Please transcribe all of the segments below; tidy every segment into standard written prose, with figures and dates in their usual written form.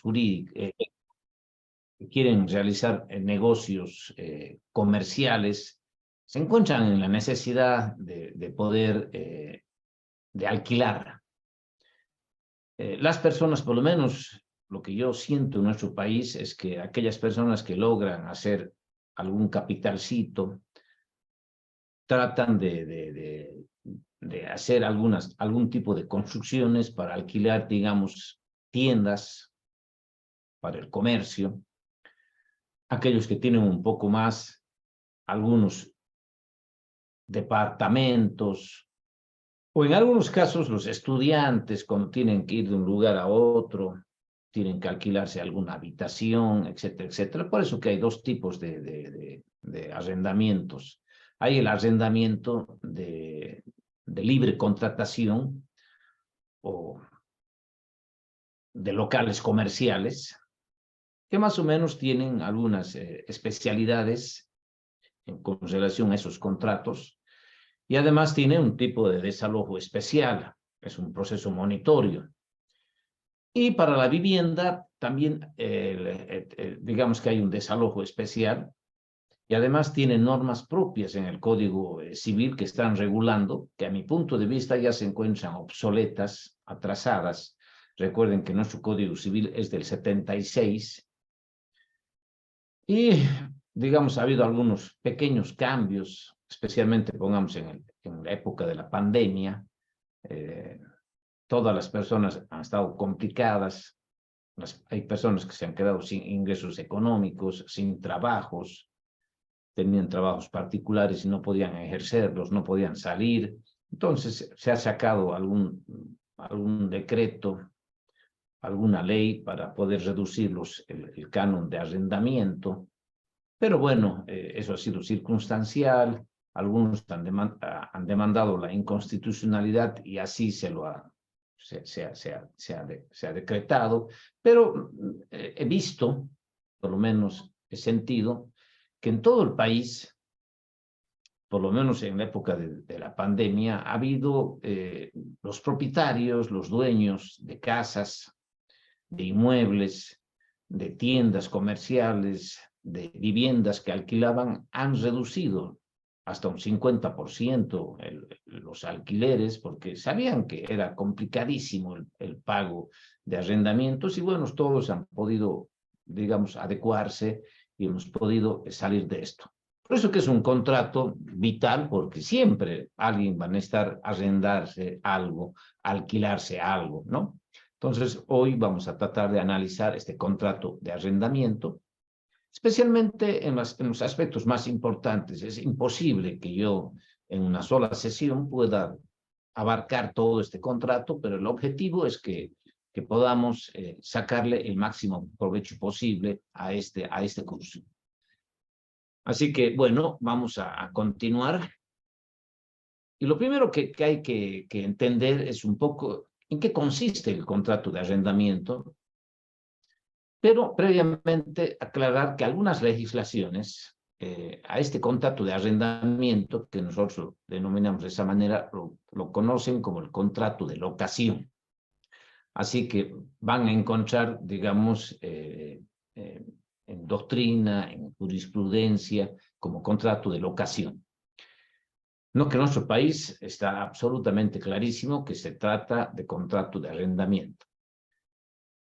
jurídicos, que quieren realizar negocios comerciales, se encuentran en la necesidad de poder de alquilar. Las personas, por lo menos lo que yo siento en nuestro país, es que aquellas personas que logran hacer algún capitalcito, tratan de hacer algún tipo de construcciones para alquilar, digamos, tiendas para el comercio. Aquellos que tienen un poco más, algunos departamentos, o en algunos casos los estudiantes cuando tienen que ir de un lugar a otro, tienen que alquilarse alguna habitación, etcétera, etcétera. Por eso que hay dos tipos de arrendamientos. Hay el arrendamiento de libre contratación o de locales comerciales, que más o menos tienen algunas especialidades con relación a esos contratos, y además tiene un tipo de desalojo especial, es un proceso monitorio. Y para la vivienda también, digamos que hay un desalojo especial, y además tiene normas propias en el Código Civil que están regulando, que a mi punto de vista ya se encuentran obsoletas, atrasadas. Recuerden que nuestro Código Civil es del 76, y digamos ha habido algunos pequeños cambios, especialmente pongamos en la época de la pandemia. Todas las personas han estado complicadas, hay personas que se han quedado sin ingresos económicos, sin trabajos, tenían trabajos particulares y no podían ejercerlos, no podían salir. Entonces se ha sacado algún decreto, alguna ley para poder reducir el canon de arrendamiento. Pero bueno, eso ha sido circunstancial. Algunos han demandado la inconstitucionalidad y así se ha decretado. Pero he visto, por lo menos he sentido, que en todo el país, por lo menos en la época de la pandemia, ha habido los propietarios, los dueños de casas, de inmuebles, de tiendas comerciales, de viviendas que alquilaban, han reducido hasta un 50% los alquileres, porque sabían que era complicadísimo el pago de arrendamientos, y bueno, todos han podido, digamos, adecuarse y hemos podido salir de esto. Por eso que es un contrato vital, porque siempre alguien va a necesitar arrendarse algo, alquilarse algo, ¿no? Entonces, hoy vamos a tratar de analizar este contrato de arrendamiento, especialmente en los aspectos más importantes. Es imposible que yo en una sola sesión pueda abarcar todo este contrato, pero el objetivo es que podamos sacarle el máximo provecho posible a este curso. Así que, bueno, vamos a continuar. Y lo primero que hay que entender es un poco en qué consiste el contrato de arrendamiento, pero previamente aclarar que algunas legislaciones a este contrato de arrendamiento, que nosotros denominamos de esa manera, lo conocen como el contrato de locación. Así que van a encontrar, digamos, en doctrina, en jurisprudencia, como contrato de locación. No, que en nuestro país está absolutamente clarísimo que se trata de contrato de arrendamiento.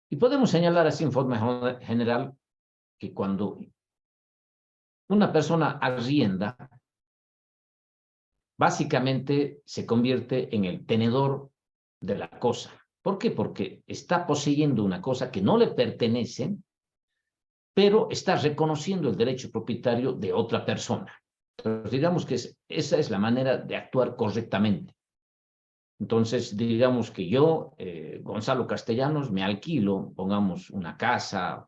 Y podemos señalar así en forma general que cuando una persona arrienda, básicamente se convierte en el tenedor de la cosa. ¿Por qué? Porque está poseyendo una cosa que no le pertenece, pero está reconociendo el derecho propietario de otra persona. Entonces, digamos que esa es la manera de actuar correctamente. Entonces, digamos que yo, Gonzalo Castellanos, me alquilo, pongamos una casa,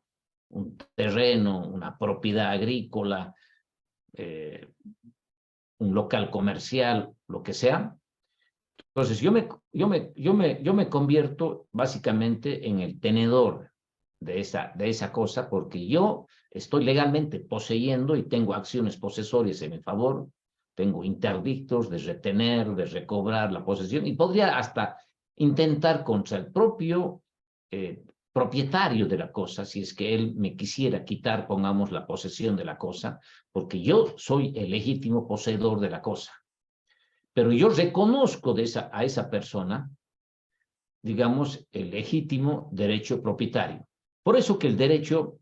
un terreno, una propiedad agrícola, un local comercial, lo que sea. Entonces, yo me convierto básicamente en el tenedor de esa cosa, porque yo estoy legalmente poseyendo y tengo acciones posesorias en mi favor, tengo interdictos de retener, de recobrar la posesión, y podría hasta intentar contra el propio propietario de la cosa, si es que él me quisiera quitar, pongamos, la posesión de la cosa, porque yo soy el legítimo poseedor de la cosa. Pero yo reconozco a esa persona, digamos, el legítimo derecho propietario. Por eso que el derecho,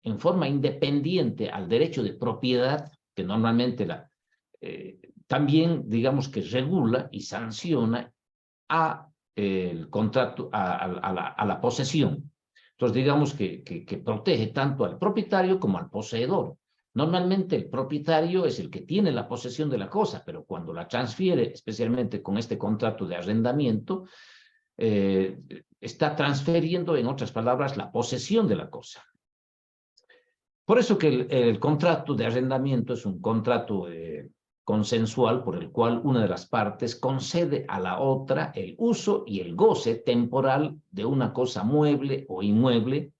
en forma independiente al derecho de propiedad, que normalmente también, digamos, que regula y sanciona el contrato, a la posesión. Entonces, digamos que protege tanto al propietario como al poseedor. Normalmente el propietario es el que tiene la posesión de la cosa, pero cuando la transfiere, especialmente con este contrato de arrendamiento, está transfiriendo, en otras palabras, la posesión de la cosa. Por eso que el contrato de arrendamiento es un contrato consensual por el cual una de las partes concede a la otra el uso y el goce temporal de una cosa mueble o inmueble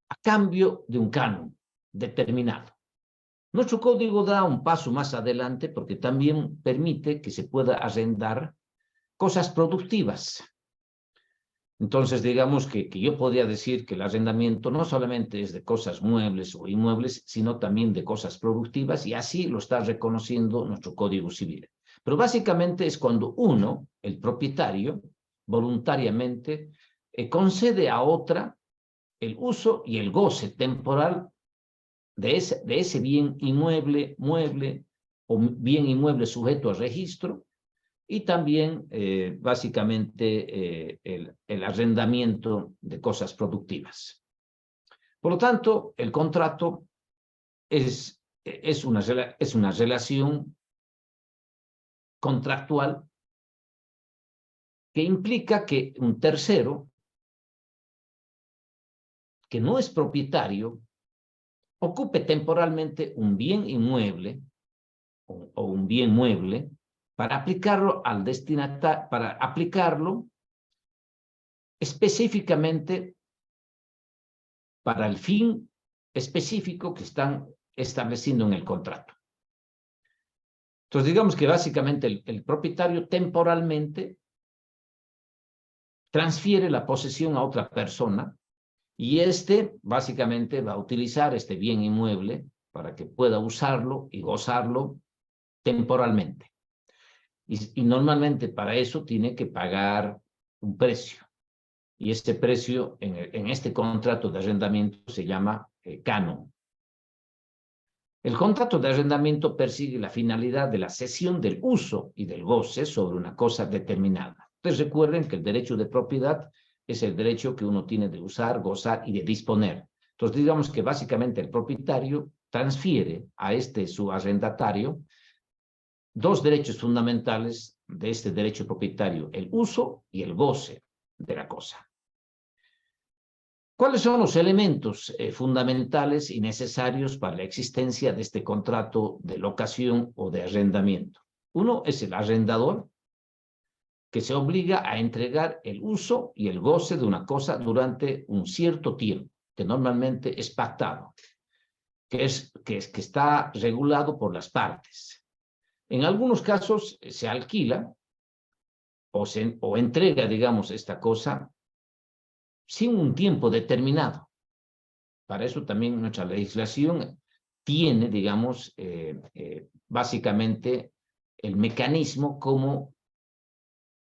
a cambio de un canon determinado. Nuestro código da un paso más adelante porque también permite que se pueda arrendar cosas productivas. Entonces, digamos que yo podría decir que el arrendamiento no solamente es de cosas muebles o inmuebles, sino también de cosas productivas, y así lo está reconociendo nuestro Código Civil. Pero básicamente es cuando uno, el propietario, voluntariamente concede a otra el uso y el goce temporal de ese bien inmueble, mueble o bien inmueble sujeto a registro, y también básicamente el arrendamiento de cosas productivas. Por lo tanto, el contrato es una relación contractual que implica que un tercero, que no es propietario, ocupe temporalmente un bien inmueble o un bien mueble para aplicarlo al destinatario, para aplicarlo específicamente para el fin específico que están estableciendo en el contrato. Entonces, digamos que básicamente el propietario temporalmente transfiere la posesión a otra persona y básicamente va a utilizar este bien inmueble para que pueda usarlo y gozarlo temporalmente. Y normalmente para eso tiene que pagar un precio. Y este precio en este contrato de arrendamiento se llama canon. El contrato de arrendamiento persigue la finalidad de la cesión del uso y del goce sobre una cosa determinada. Entonces recuerden que el derecho de propiedad es el derecho que uno tiene de usar, gozar y de disponer. Entonces digamos que básicamente el propietario transfiere a su arrendatario dos derechos fundamentales de este derecho propietario, el uso y el goce de la cosa. ¿Cuáles son los elementos fundamentales y necesarios para la existencia de este contrato de locación o de arrendamiento? Uno es el arrendador, que se obliga a entregar el uso y el goce de una cosa durante un cierto tiempo, que normalmente es pactado, que está regulado por las partes. En algunos casos se alquila o entrega, digamos, esta cosa sin un tiempo determinado. Para eso también nuestra legislación tiene, digamos, básicamente el mecanismo cómo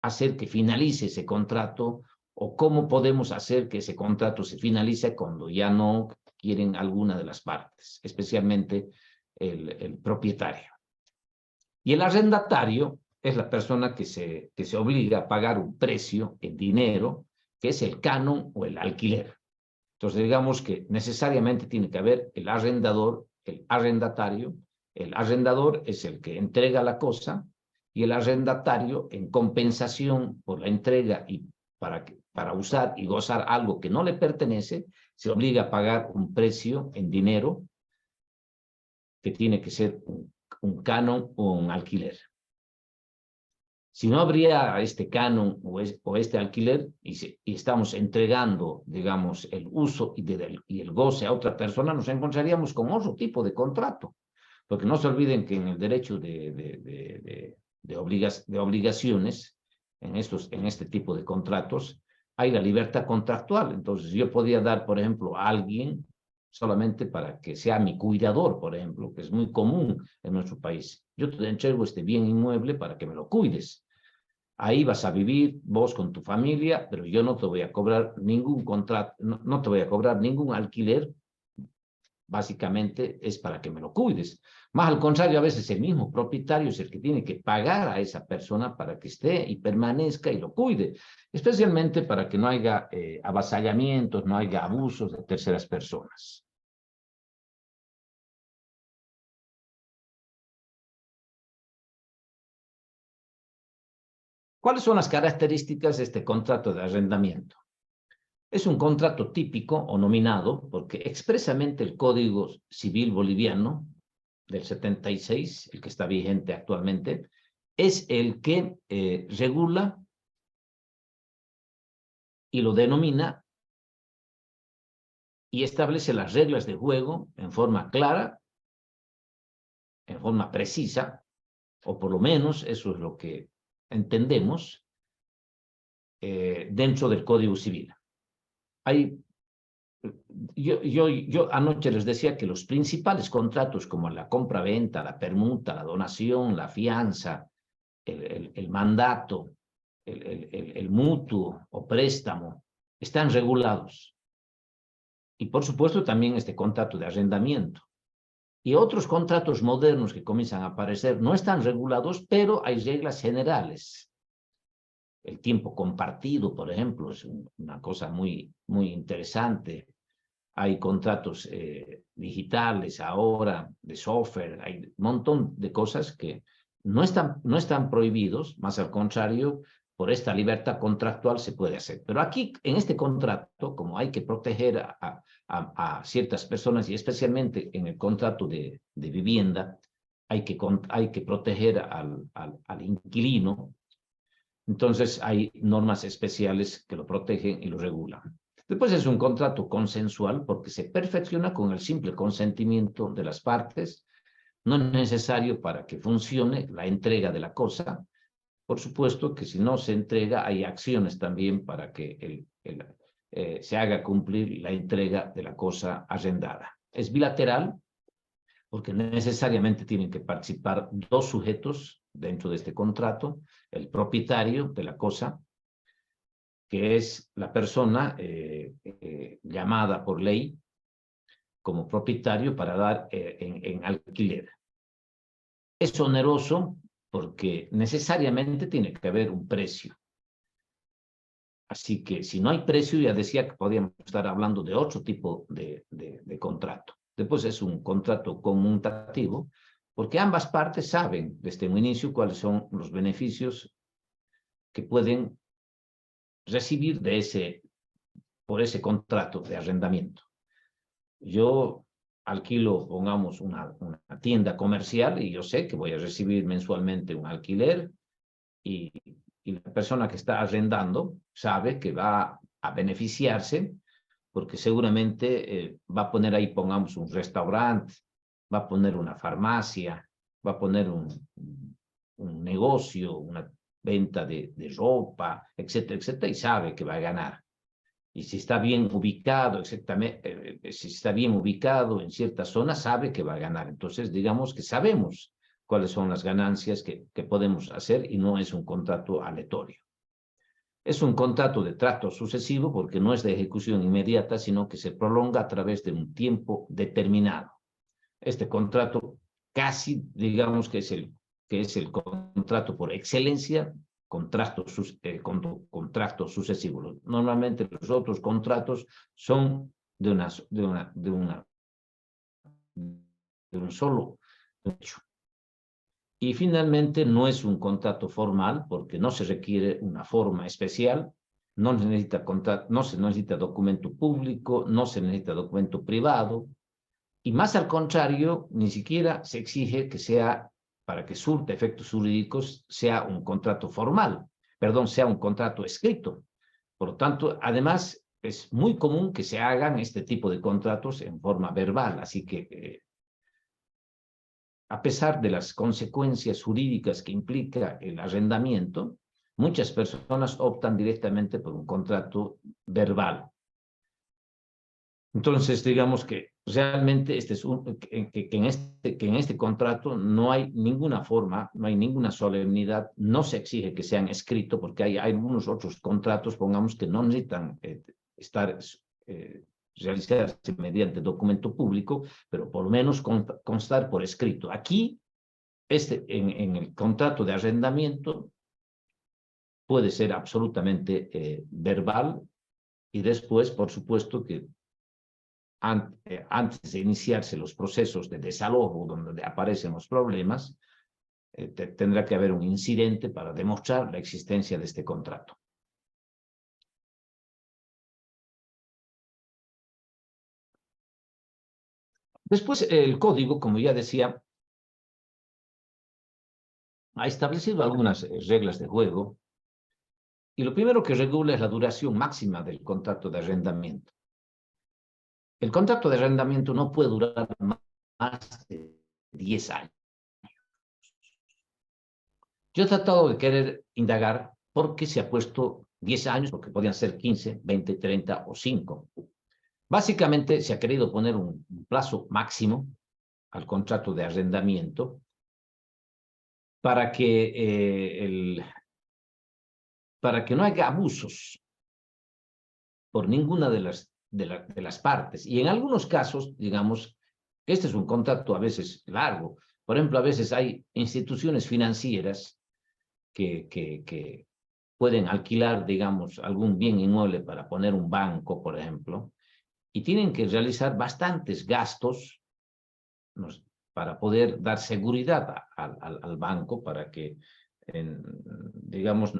hacer que finalice ese contrato o cómo podemos hacer que ese contrato se finalice cuando ya no quieren alguna de las partes, especialmente el propietario. Y el arrendatario es la persona que se obliga a pagar un precio en dinero, que es el canon o el alquiler. Entonces, digamos que necesariamente tiene que haber el arrendador, el arrendatario. El arrendador es el que entrega la cosa y el arrendatario, en compensación por la entrega y para usar y gozar algo que no le pertenece, se obliga a pagar un precio en dinero que tiene que ser un canon o un alquiler. Si no habría este canon o este alquiler y estamos entregando, digamos, el uso y el goce a otra persona, nos encontraríamos con otro tipo de contrato. Porque no se olviden que en el derecho de obligaciones, en este tipo de contratos, hay la libertad contractual. Entonces yo podía dar, por ejemplo, a alguien solamente para que sea mi cuidador, por ejemplo, que es muy común en nuestro país. Yo te entrego este bien inmueble para que me lo cuides. Ahí vas a vivir vos con tu familia, pero yo no te voy a cobrar ningún contrato, no te voy a cobrar ningún alquiler. Básicamente es para que me lo cuides. Más al contrario, a veces el mismo propietario es el que tiene que pagar a esa persona para que esté y permanezca y lo cuide, especialmente para que no haya avasallamientos, no haya abusos de terceras personas. ¿Cuáles son las características de este contrato de arrendamiento? Es un contrato típico o nominado porque expresamente el Código Civil Boliviano del 76, el que está vigente actualmente, es el que regula y lo denomina y establece las reglas de juego en forma clara, en forma precisa, o por lo menos eso es lo que entendemos dentro del Código Civil. Hay yo anoche les decía que los principales contratos como la compra-venta, la permuta, la donación, la fianza, el mandato, el mutuo o préstamo, están regulados. Y por supuesto también este contrato de arrendamiento. Y otros contratos modernos que comienzan a aparecer no están regulados, pero hay reglas generales. El tiempo compartido, por ejemplo, es una cosa muy interesante. Hay contratos digitales ahora, de software, hay un montón de cosas que no están prohibidos, más al contrario, por esta libertad contractual se puede hacer. Pero aquí, en este contrato, como hay que proteger a ciertas personas, y especialmente en el contrato de vivienda, hay que proteger al inquilino, entonces hay normas especiales que lo protegen y lo regulan. Después es un contrato consensual porque se perfecciona con el simple consentimiento de las partes. No es necesario para que funcione la entrega de la cosa. Por supuesto que si no se entrega, hay acciones también para que se haga cumplir la entrega de la cosa arrendada. Es bilateral porque necesariamente tienen que participar dos sujetos dentro de este contrato, el propietario de la cosa, que es la persona llamada por ley como propietario para dar en alquiler. Es oneroso porque necesariamente tiene que haber un precio. Así que si no hay precio, ya decía que podríamos estar hablando de otro tipo de contrato. Después es un contrato conmutativo, porque ambas partes saben desde un inicio cuáles son los beneficios que pueden recibir por ese contrato de arrendamiento. Yo alquilo, pongamos, una tienda comercial y yo sé que voy a recibir mensualmente un alquiler y la persona que está arrendando sabe que va a beneficiarse porque seguramente va a poner ahí, pongamos, un restaurante, va a poner una farmacia, va a poner un negocio, una venta de ropa, etcétera, etcétera, y sabe que va a ganar. Y si está bien ubicado, exactamente, si está bien ubicado en cierta zona, sabe que va a ganar. Entonces, digamos que sabemos cuáles son las ganancias que podemos hacer y no es un contrato aleatorio. Es un contrato de trato sucesivo porque no es de ejecución inmediata, sino que se prolonga a través de un tiempo determinado. Este contrato casi, digamos que es el contrato por excelencia, contrato sucesivo. Normalmente los otros contratos son de un solo hecho. Y finalmente no es un contrato formal porque no se requiere una forma especial, no se necesita documento público, no se necesita documento privado, y más al contrario, ni siquiera se exige que sea, para que surta efectos jurídicos, sea un contrato formal, sea un contrato escrito. Por lo tanto, además, es muy común que se hagan este tipo de contratos en forma verbal, así que a pesar de las consecuencias jurídicas que implica el arrendamiento, muchas personas optan directamente por un contrato verbal. Entonces, digamos que realmente en este contrato no hay ninguna forma, no hay ninguna solemnidad, no se exige que sean escritos, porque hay algunos otros contratos, pongamos, que no necesitan realizarse mediante documento público, pero por lo menos constar por escrito. Aquí, en el contrato de arrendamiento, puede ser absolutamente verbal, y después, por supuesto, que antes de iniciarse los procesos de desalojo donde aparecen los problemas, tendrá que haber un incidente para demostrar la existencia de este contrato. Después, el código, como ya decía, ha establecido algunas reglas de juego, y lo primero que regula es la duración máxima del contrato de arrendamiento. El contrato de arrendamiento no puede durar más de 10 años. Yo he tratado de querer indagar por qué se ha puesto 10 años, porque podían ser 15, 20, 30 o 5. Básicamente se ha querido poner un plazo máximo al contrato de arrendamiento para que no haya abusos por ninguna de las partes. Y en algunos casos, digamos, este es un contrato a veces largo. Por ejemplo, a veces hay instituciones financieras que pueden alquilar, digamos, algún bien inmueble para poner un banco, por ejemplo, y tienen que realizar bastantes gastos, ¿no?, para poder dar seguridad al banco, para que, digamos,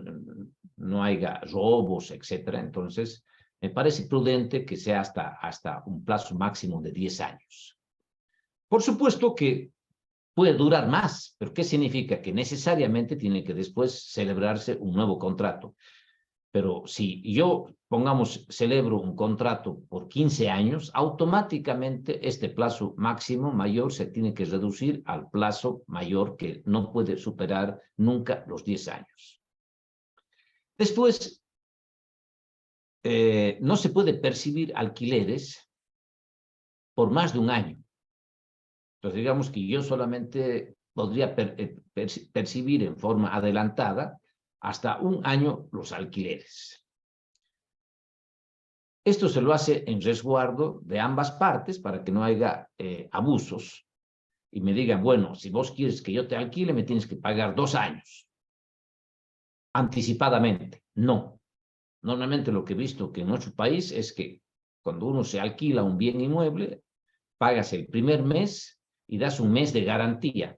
no haya robos, etcétera. Entonces, me parece prudente que sea hasta un plazo máximo de 10 años. Por supuesto que puede durar más, pero ¿qué significa? Que necesariamente tiene que después celebrarse un nuevo contrato. Pero si yo, pongamos, celebro un contrato por 15 años, automáticamente este plazo máximo mayor se tiene que reducir al plazo mayor, que no puede superar nunca los 10 años. Después, no se puede percibir alquileres por más de un año. Entonces, digamos que yo solamente podría percibir en forma adelantada hasta un año los alquileres. Esto se lo hace en resguardo de ambas partes para que no haya abusos y me digan, bueno, si vos quieres que yo te alquile, me tienes que pagar 2 años anticipadamente. No. Normalmente lo que he visto que en nuestro país es que cuando uno se alquila un bien inmueble, pagas el primer mes y das un mes de garantía,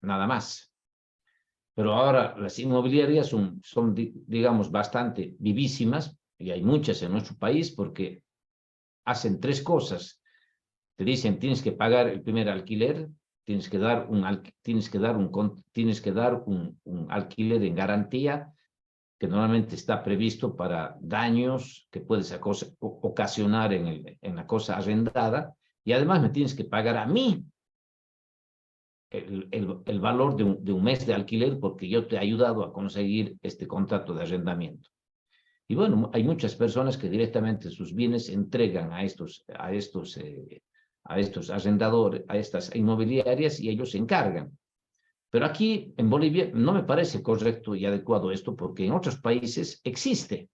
nada más. Pero ahora las inmobiliarias son digamos, bastante vivísimas, y hay muchas en nuestro país, porque hacen 3 cosas. Te dicen, tienes que pagar el primer alquiler, tienes que dar un alquiler en garantía, que normalmente está previsto para daños que puedes ocasionar en la cosa arrendada, y además me tienes que pagar a mí el valor de un mes de alquiler, porque yo te he ayudado a conseguir este contrato de arrendamiento. Y bueno, hay muchas personas que directamente sus bienes entregan a estos arrendadores, a estas inmobiliarias, y ellos se encargan. Pero aquí en Bolivia no me parece correcto y adecuado esto, porque en otros países existe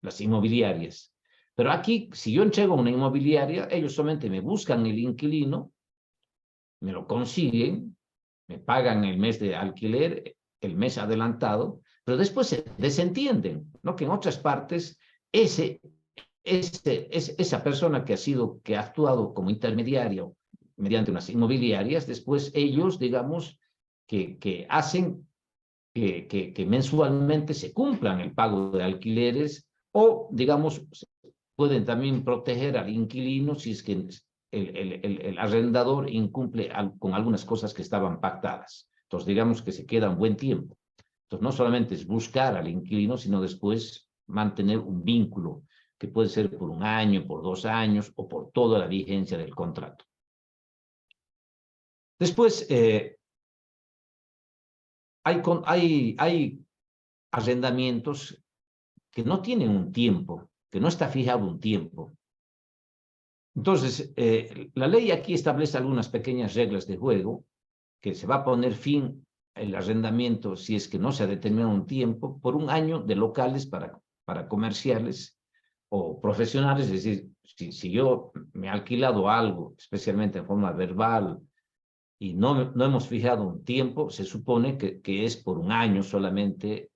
las inmobiliarias. Pero aquí, si yo entrego una inmobiliaria, ellos solamente me buscan el inquilino, me lo consiguen, me pagan el mes de alquiler, el mes adelantado, pero después se desentienden, ¿no? Que en otras partes esa persona que ha actuado como intermediario mediante unas inmobiliarias, después ellos, digamos, que hacen que mensualmente se cumplan el pago de alquileres, o, digamos, pueden también proteger al inquilino si es que el arrendador incumple con algunas cosas que estaban pactadas. Entonces, digamos que se queda un buen tiempo. Entonces, no solamente es buscar al inquilino, sino después mantener un vínculo, que puede ser por 1 año, por 2 años, o por toda la vigencia del contrato. Después, hay arrendamientos que no tienen un tiempo, que no está fijado un tiempo. Entonces, la ley aquí establece algunas pequeñas reglas de juego, que se va a poner fin al arrendamiento si es que no se ha determinado un tiempo, por un año de locales para comerciales o profesionales, es decir, si yo me he alquilado algo, especialmente en forma verbal, y no hemos fijado un tiempo, se supone que es por un año solamente,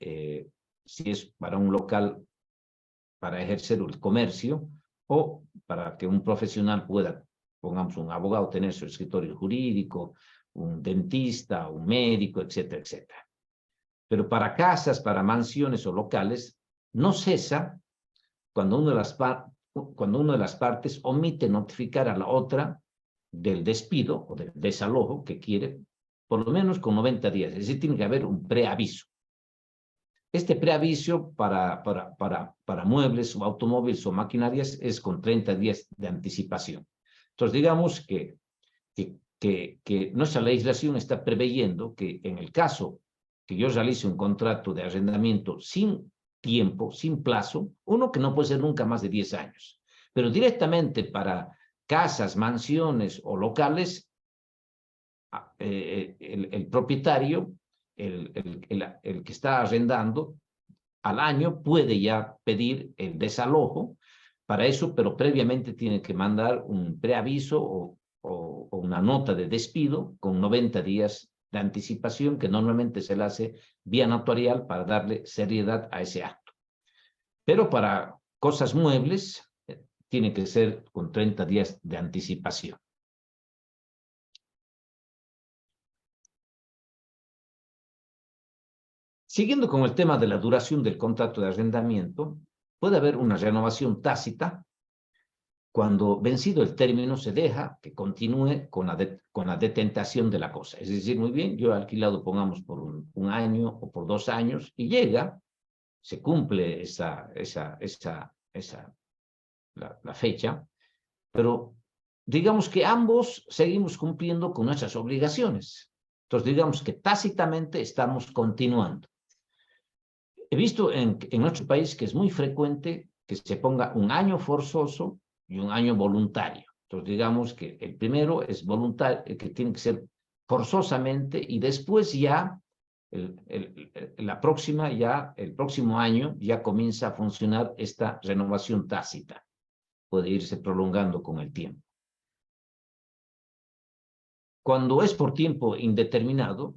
si es para un local para ejercer el comercio o para que un profesional pueda, pongamos un abogado, tener su escritorio jurídico, un dentista, un médico, etcétera, etcétera. Pero para casas, para mansiones o locales, no cesa cuando una de las partes omite notificar a la otra del despido o del desalojo que quiere, por lo menos con 90 días. Es decir, tiene que haber un preaviso. Este preaviso para muebles o automóviles o maquinarias es con 30 días de anticipación. Entonces, digamos que nuestra legislación está preveyendo que en el caso que yo realice un contrato de arrendamiento sin tiempo, sin plazo, uno que no puede ser nunca más de 10 años, pero directamente para casas, mansiones o locales, el propietario, el que está arrendando, al año puede ya pedir el desalojo para eso, pero previamente tiene que mandar un preaviso o una nota de despido con 90 días de anticipación, que normalmente se le hace vía notarial para darle seriedad a ese acto. Pero para cosas muebles, tiene que ser con 30 días de anticipación. Siguiendo con el tema de la duración del contrato de arrendamiento, puede haber una renovación tácita. Cuando vencido el término se deja que continúe con la detentación de la cosa. Es decir, muy bien, yo he alquilado, pongamos, por un año o por 2 años, y llega, se cumple la fecha, pero digamos que ambos seguimos cumpliendo con nuestras obligaciones. Entonces, digamos que tácitamente estamos continuando. He visto en nuestro país que es muy frecuente que se ponga un año forzoso y un año voluntario. Entonces, digamos que el primero es voluntario, que tiene que ser forzosamente, y después ya, el próximo año, ya comienza a funcionar esta renovación tácita. Puede irse prolongando con el tiempo. Cuando es por tiempo indeterminado,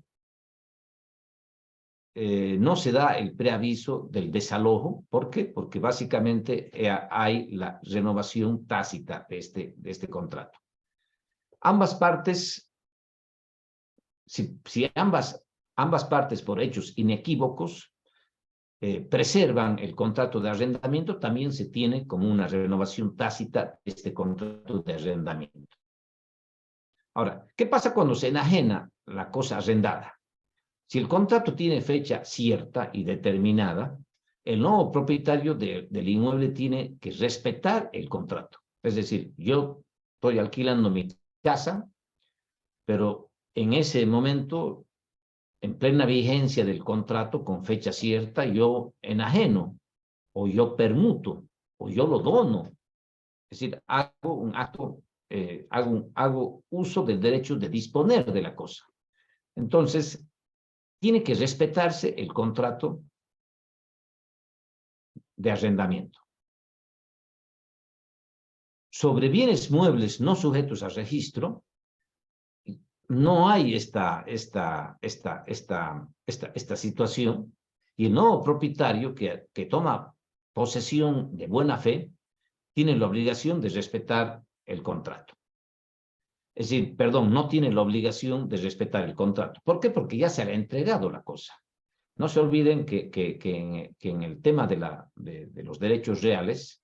no se da el preaviso del desalojo. ¿Por qué? Porque básicamente hay la renovación tácita de este contrato. Ambas partes, si ambas partes por hechos inequívocos preservan el contrato de arrendamiento, también se tiene como una renovación tácita de este contrato de arrendamiento. Ahora, ¿qué pasa cuando se enajena la cosa arrendada? Si el contrato tiene fecha cierta y determinada, el nuevo propietario del inmueble tiene que respetar el contrato. Es decir, yo estoy alquilando mi casa, pero en ese momento, en plena vigencia del contrato con fecha cierta, yo enajeno, o yo permuto, o yo lo dono. Es decir, hago un acto, hago uso del derecho de disponer de la cosa. Entonces, tiene que respetarse el contrato de arrendamiento. Sobre bienes muebles no sujetos a registro, no hay esta situación, y el nuevo propietario que toma posesión de buena fe tiene la obligación de respetar el contrato. Es decir, perdón, no tiene la obligación de respetar el contrato. ¿Por qué? Porque ya se le ha entregado la cosa. No se olviden que en el tema de los derechos reales,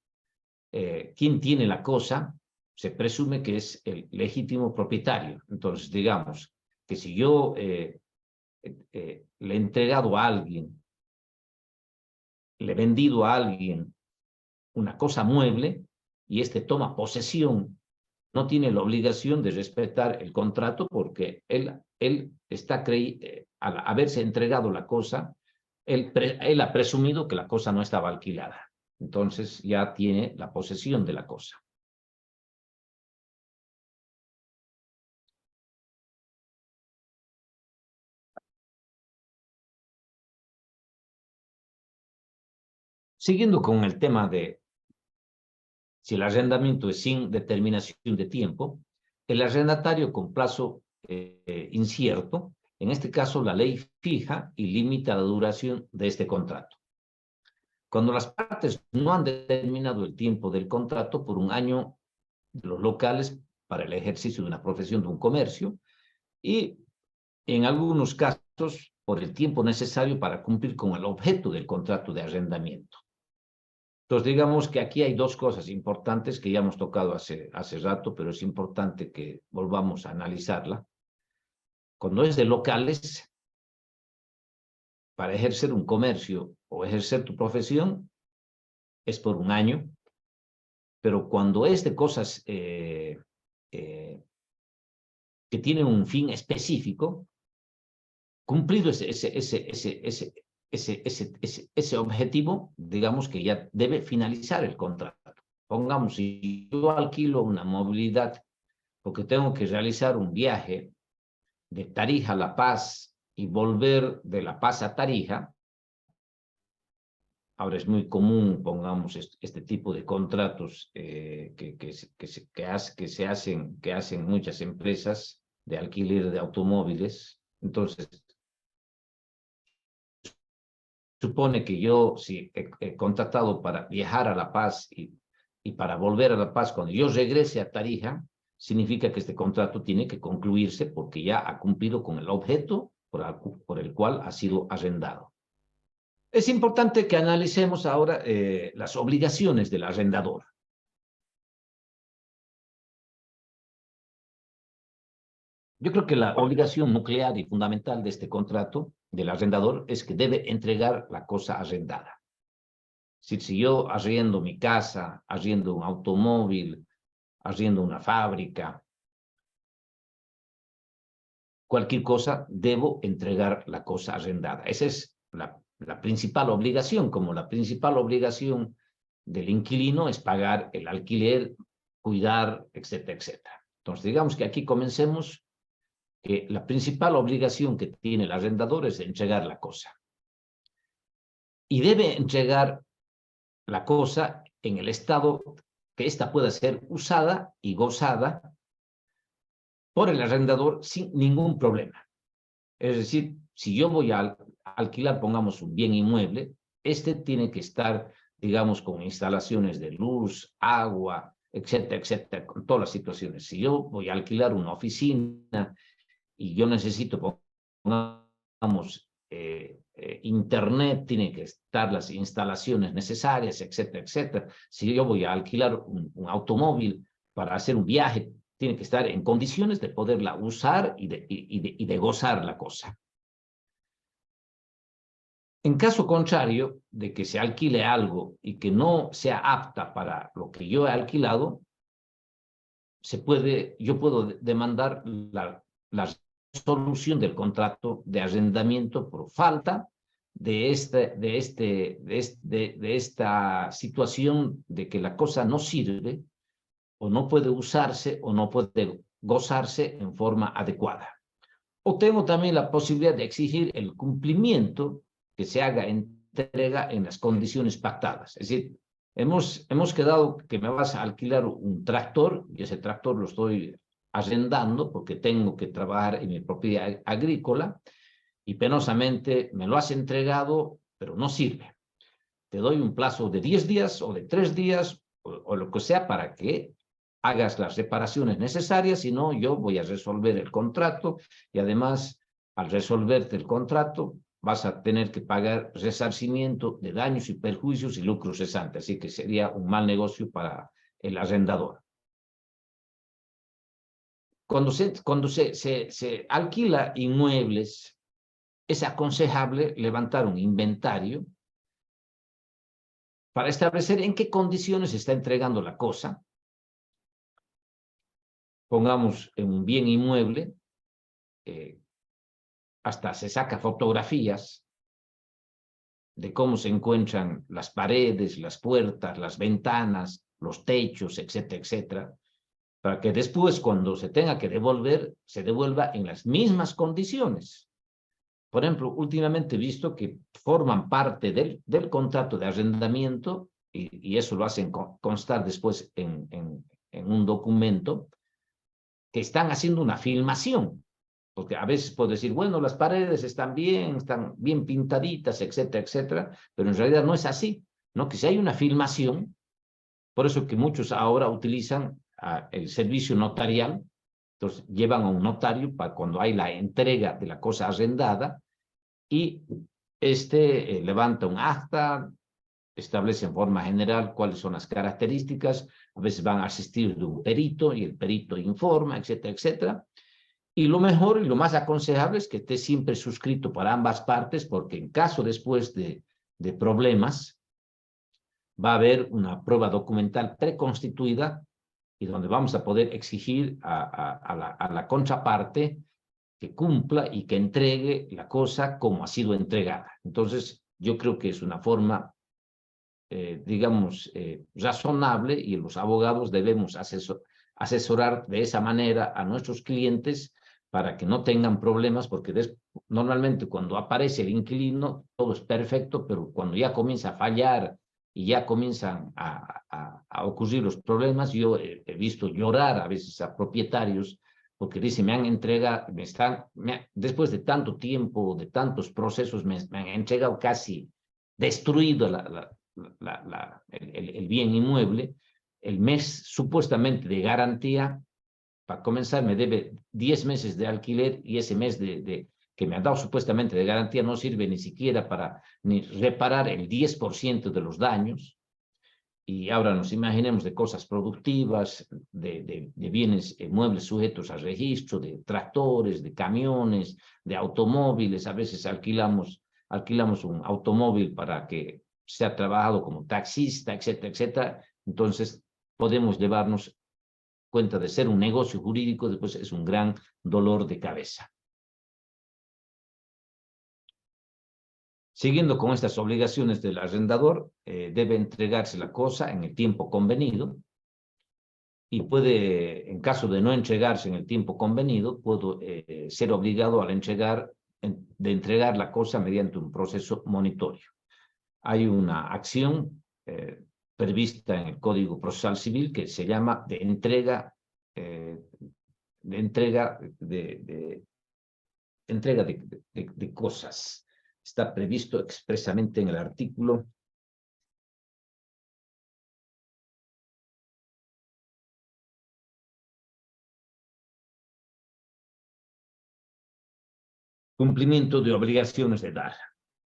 quien tiene la cosa se presume que es el legítimo propietario. Entonces, digamos que si yo le he entregado a alguien, le he vendido a alguien una cosa mueble, y este toma posesión, no tiene la obligación de respetar el contrato, porque él está al haberse entregado la cosa, él ha presumido que la cosa no estaba alquilada. Entonces ya tiene la posesión de la cosa. Siguiendo con el tema de si el arrendamiento es sin determinación de tiempo, el arrendatario con plazo incierto, en este caso la ley fija y limita la duración de este contrato. Cuando las partes no han determinado el tiempo del contrato por un año de los locales para el ejercicio de una profesión, de un comercio, y en algunos casos por el tiempo necesario para cumplir con el objeto del contrato de arrendamiento. Entonces, digamos que aquí hay dos cosas importantes que ya hemos tocado hace rato, pero es importante que volvamos a analizarla. Cuando es de locales, para ejercer un comercio o ejercer tu profesión, es por un año, pero cuando es de cosas que tienen un fin específico, cumplido ese objetivo, digamos que ya debe finalizar el contrato. Pongamos, si yo alquilo una movilidad porque tengo que realizar un viaje de Tarija a La Paz y volver de La Paz a Tarija, ahora es muy común, pongamos, este tipo de contratos que hacen muchas empresas de alquiler de automóviles. Entonces, supone que yo, si he contratado para viajar a La Paz y para volver a La Paz, cuando yo regrese a Tarija, significa que este contrato tiene que concluirse porque ya ha cumplido con el objeto por el cual ha sido arrendado. Es importante que analicemos ahora las obligaciones del arrendador. Yo creo que la obligación nuclear y fundamental de este contrato del arrendador es que debe entregar la cosa arrendada. Si yo arriendo mi casa, arriendo un automóvil, arriendo una fábrica, cualquier cosa, debo entregar la cosa arrendada. Esa es la principal obligación, como la principal obligación del inquilino es pagar el alquiler, cuidar, etcétera, etcétera. Entonces, digamos que aquí comencemos que la principal obligación que tiene el arrendador es entregar la cosa. Y debe entregar la cosa en el estado que ésta pueda ser usada y gozada por el arrendador sin ningún problema. Es decir, si yo voy a alquilar, pongamos un bien inmueble, este tiene que estar, digamos, con instalaciones de luz, agua, etcétera, etcétera, con todas las situaciones. Si yo voy a alquilar una oficina y yo necesito, pongamos, internet, tiene que estar las instalaciones necesarias, etcétera, etcétera. Si yo voy a alquilar un automóvil para hacer un viaje, tiene que estar en condiciones de poderla usar y de gozar la cosa. En caso contrario de que se alquile algo y que no sea apta para lo que yo he alquilado, yo puedo demandar la resolución del contrato de arrendamiento por falta de esta situación de que la cosa no sirve o no puede usarse o no puede gozarse en forma adecuada. O tengo también la posibilidad de exigir el cumplimiento que se haga entrega en las condiciones pactadas. Es decir, hemos quedado que me vas a alquilar un tractor y ese tractor lo estoy arrendando porque tengo que trabajar en mi propiedad agrícola y penosamente me lo has entregado, pero no sirve. Te doy un plazo de 10 días o de 3 días o lo que sea para que hagas las reparaciones necesarias, si no, yo voy a resolver el contrato y además, al resolverte el contrato, vas a tener que pagar resarcimiento de daños y perjuicios y lucros cesantes, así que sería un mal negocio para el arrendador. Cuando se alquila inmuebles, es aconsejable levantar un inventario para establecer en qué condiciones se está entregando la cosa. Pongamos en un bien inmueble, hasta se saca fotografías de cómo se encuentran las paredes, las puertas, las ventanas, los techos, etcétera, etcétera, para que después, cuando se tenga que devolver, se devuelva en las mismas condiciones. Por ejemplo, últimamente he visto que forman parte del contrato de arrendamiento, y eso lo hacen constar después en un documento, que están haciendo una filmación. Porque a veces puedo decir, bueno, las paredes están bien pintaditas, etcétera, etcétera, pero en realidad no es así, ¿no? Que si hay una filmación, por eso que muchos ahora utilizan el servicio notarial, entonces llevan a un notario para cuando hay la entrega de la cosa arrendada, y levanta un acta, establece en forma general cuáles son las características, a veces van a asistir de un perito y el perito informa, etcétera, etcétera. Y lo mejor y lo más aconsejable es que esté siempre suscrito para ambas partes, porque en caso después de problemas, va a haber una prueba documental preconstituida y donde vamos a poder exigir a la contraparte que cumpla y que entregue la cosa como ha sido entregada. Entonces, yo creo que es una forma, digamos, razonable, y los abogados debemos asesorar de esa manera a nuestros clientes para que no tengan problemas, porque normalmente cuando aparece el inquilino todo es perfecto, pero cuando ya comienza a fallar y ya comienzan a ocurrir los problemas, yo he visto llorar a veces a propietarios porque dicen, me han entregado, después de tanto tiempo, de tantos procesos, me han entregado casi destruido el bien inmueble. El mes supuestamente de garantía, para comenzar, me debe 10 meses de alquiler, y ese mes que me ha dado supuestamente de garantía no sirve ni siquiera para ni reparar el 10% de los daños. Y ahora nos imaginemos de cosas productivas, de bienes muebles sujetos a registro, de tractores, de camiones, de automóviles. A veces alquilamos un automóvil para que sea trabajado como taxista, etcétera, etcétera. Entonces podemos llevarnos cuenta de ser un negocio jurídico, después es un gran dolor de cabeza. Siguiendo con estas obligaciones del arrendador, debe entregarse la cosa en el tiempo convenido, y puede, en caso de no entregarse en el tiempo convenido, puede ser obligado de entregar la cosa mediante un proceso monitorio. Hay una acción prevista en el Código Procesal Civil que se llama de entrega de cosas. Está previsto expresamente en el artículo cumplimiento de obligaciones de dar,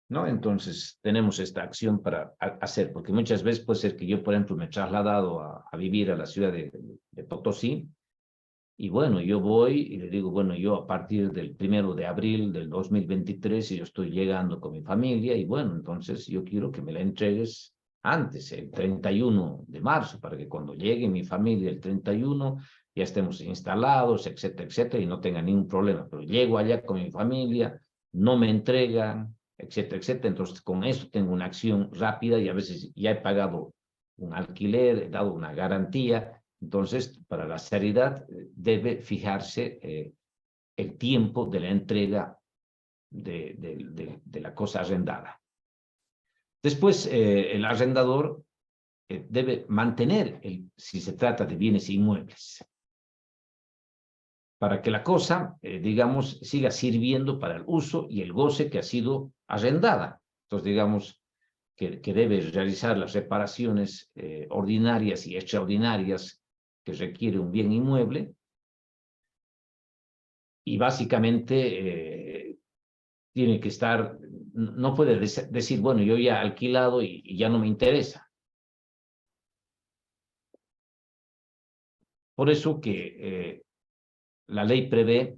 ¿no? Entonces tenemos esta acción para hacer, porque muchas veces puede ser que yo, por ejemplo, me he trasladado a vivir a la ciudad de Potosí, y bueno, yo voy y le digo, bueno, yo a partir del 1 de abril del 2023 yo estoy llegando con mi familia, y bueno, entonces yo quiero que me la entregues antes, el 31 de marzo, para que cuando llegue mi familia el 31 ya estemos instalados, etcétera, etcétera, y no tenga ningún problema. Pero llego allá con mi familia, no me entregan, etcétera, etcétera. Entonces con eso tengo una acción rápida, y a veces ya he pagado un alquiler, he dado una garantía. Entonces, para la seriedad debe fijarse el tiempo de la entrega de la cosa arrendada. Después, el arrendador debe mantener, si se trata de bienes inmuebles, para que la cosa, digamos, siga sirviendo para el uso y el goce que ha sido arrendada. Entonces, digamos, que debe realizar las reparaciones ordinarias y extraordinarias que requiere un bien inmueble, y básicamente tiene que estar, no puede decir, bueno, yo ya he alquilado y ya no me interesa. Por eso que la ley prevé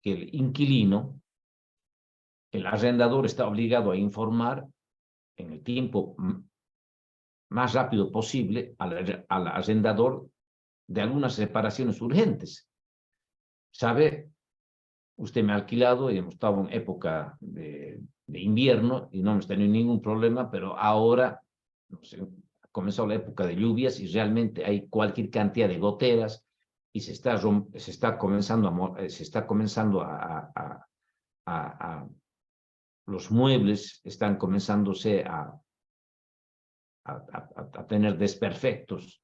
que el inquilino, el arrendador, está obligado a informar en el tiempo más rápido posible al arrendador de algunas reparaciones urgentes. ¿Sabe? Usted me ha alquilado y hemos estado en época de invierno y no hemos tenido ningún problema, pero ahora no sé, ha comenzado la época de lluvias y realmente hay cualquier cantidad de goteras y se está comenzando los muebles están comenzándose a tener desperfectos,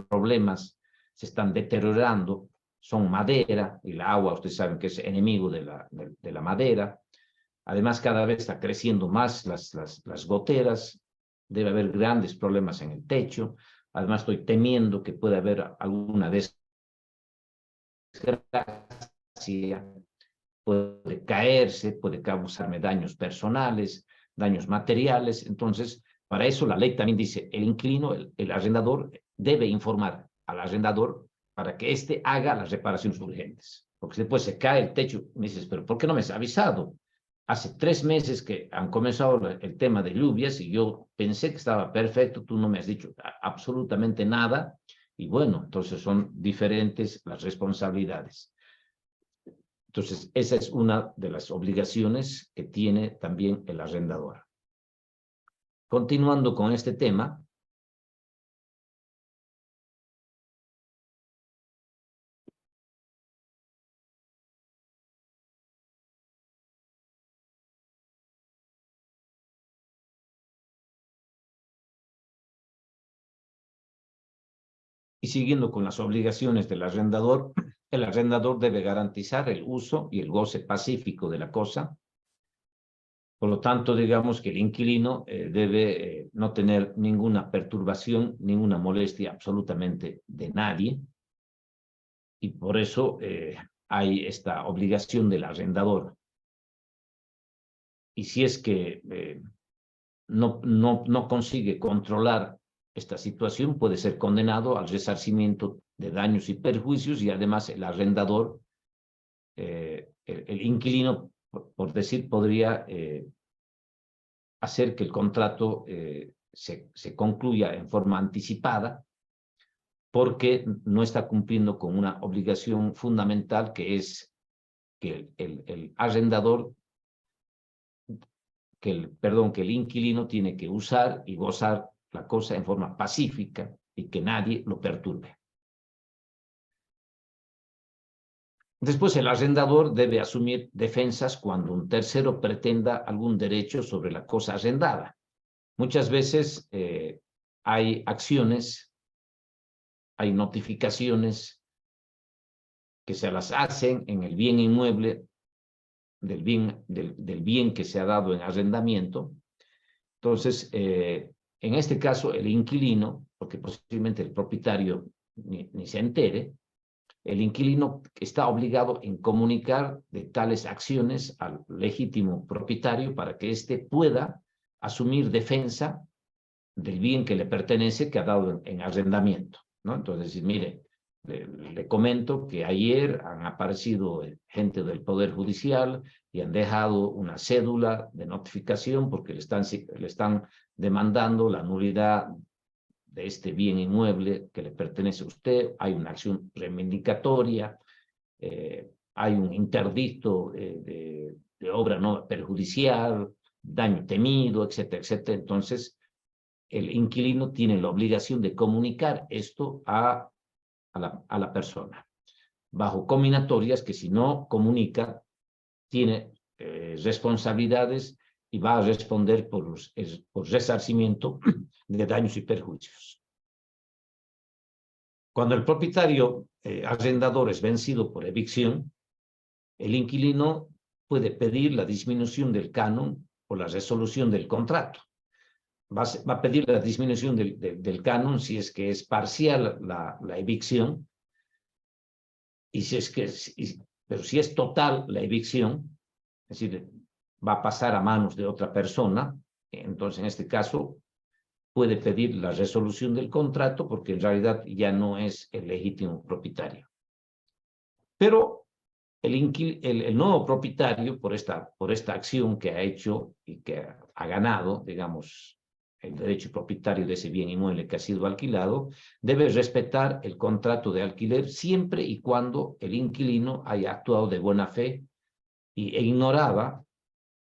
problemas, se están deteriorando, son madera, y el agua, ustedes saben que es enemigo de la madera. Además, cada vez está creciendo más las goteras, debe haber grandes problemas en el techo. Además, estoy temiendo que pueda haber alguna desgracia, puede caerse, puede causarme daños personales, daños materiales. Entonces, para eso la ley también dice, el inquilino, el arrendador, debe informar al arrendador para que éste haga las reparaciones urgentes. Porque después se cae el techo, me dices, pero ¿por qué no me has avisado? Hace 3 meses que han comenzado el tema de lluvias y yo pensé que estaba perfecto, tú no me has dicho absolutamente nada. Y bueno, entonces son diferentes las responsabilidades. Entonces, esa es una de las obligaciones que tiene también el arrendador. Continuando con este tema, y siguiendo con las obligaciones del arrendador, el arrendador debe garantizar el uso y el goce pacífico de la cosa. Por lo tanto, digamos que el inquilino debe no tener ninguna perturbación, ninguna molestia absolutamente de nadie. Y por eso hay esta obligación del arrendador. Y si es que no consigue controlar esta situación, puede ser condenado al resarcimiento de daños y perjuicios, y además el arrendador, el inquilino, por decir, podría hacer que el contrato se concluya en forma anticipada, porque no está cumpliendo con una obligación fundamental, que es que el arrendador, que el inquilino tiene que usar y gozar la cosa en forma pacífica y que nadie lo perturbe. Después, el arrendador debe asumir defensas cuando un tercero pretenda algún derecho sobre la cosa arrendada. Muchas veces hay acciones, hay notificaciones que se las hacen en el bien inmueble del bien que se ha dado en arrendamiento. Entonces, en este caso, el inquilino, porque posiblemente el propietario ni se entere, el inquilino está obligado en comunicar de tales acciones al legítimo propietario para que éste pueda asumir defensa del bien que le pertenece, que ha dado en arrendamiento, ¿no? Entonces, mire, le comento que ayer han aparecido gente del Poder Judicial y han dejado una cédula de notificación porque le están demandando la nulidad de este bien inmueble que le pertenece a usted. Hay una acción reivindicatoria, hay un interdicto de obra no perjudicial, daño temido, etcétera, etcétera. Entonces, el inquilino tiene la obligación de comunicar esto a la persona, bajo combinatorias que, si no comunica, tiene responsabilidades y va a responder por resarcimiento de daños y perjuicios. Cuando el propietario arrendador es vencido por evicción, el inquilino puede pedir la disminución del canon o la resolución del contrato. Va a pedir la disminución del canon si es que es parcial la evicción, y pero si es total la evicción, es decir, va a pasar a manos de otra persona, entonces en este caso puede pedir la resolución del contrato, porque en realidad ya no es el legítimo propietario. Pero el nuevo propietario, por esta acción que ha hecho y que ha ganado, digamos, el derecho propietario de ese bien inmueble que ha sido alquilado, debe respetar el contrato de alquiler siempre y cuando el inquilino haya actuado de buena fe e ignoraba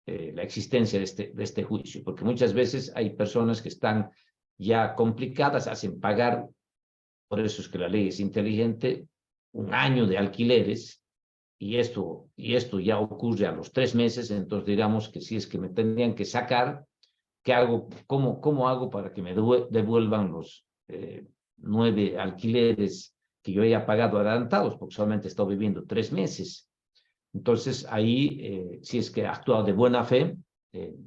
la existencia de este juicio, porque muchas veces hay personas que están ya complicadas, hacen pagar, por eso es que la ley es inteligente, un año de alquileres, y esto ya ocurre a los 3 meses, entonces digamos que si es que me tendrían que sacar, ¿qué hago? ¿Cómo hago para que me devuelvan los 9 alquileres que yo haya pagado adelantados? Porque solamente he estado viviendo 3 meses. Entonces ahí, si es que ha actuado de buena fe,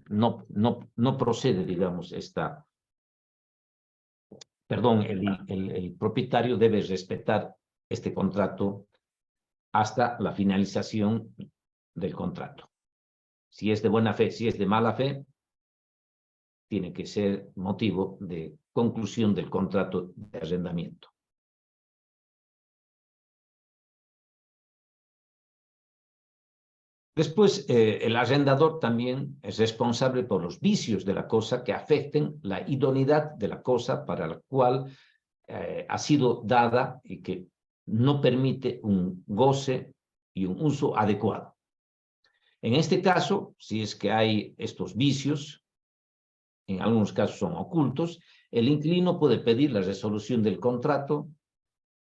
no procede, digamos, perdón, el propietario debe respetar este contrato hasta la finalización del contrato. Si es de buena fe, si es de mala fe, tiene que ser motivo de conclusión del contrato de arrendamiento. Después, el arrendador también es responsable por los vicios de la cosa que afecten la idoneidad de la cosa para la cual ha sido dada y que no permite un goce y un uso adecuado. En este caso, si es que hay estos vicios, en algunos casos son ocultos, el inquilino puede pedir la resolución del contrato,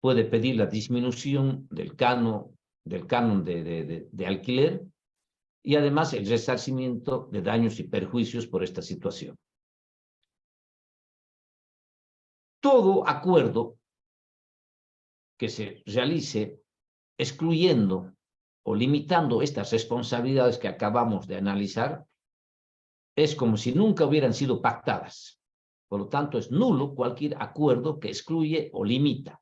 puede pedir la disminución del canon de alquiler y además el resarcimiento de daños y perjuicios por esta situación. Todo acuerdo que se realice excluyendo o limitando estas responsabilidades que acabamos de analizar es como si nunca hubieran sido pactadas. Por lo tanto, es nulo cualquier acuerdo que excluye o limita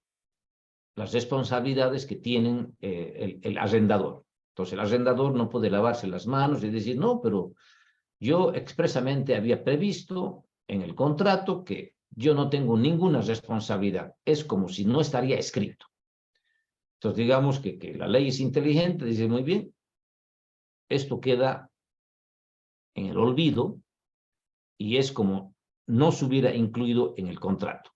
las responsabilidades que tienen el arrendador. Entonces, el arrendador no puede lavarse las manos y decir, no, pero yo expresamente había previsto en el contrato que yo no tengo ninguna responsabilidad. Es como si no estaría escrito. Entonces, digamos que la ley es inteligente, dice muy bien, esto queda en el olvido y es como no se hubiera incluido en el contrato.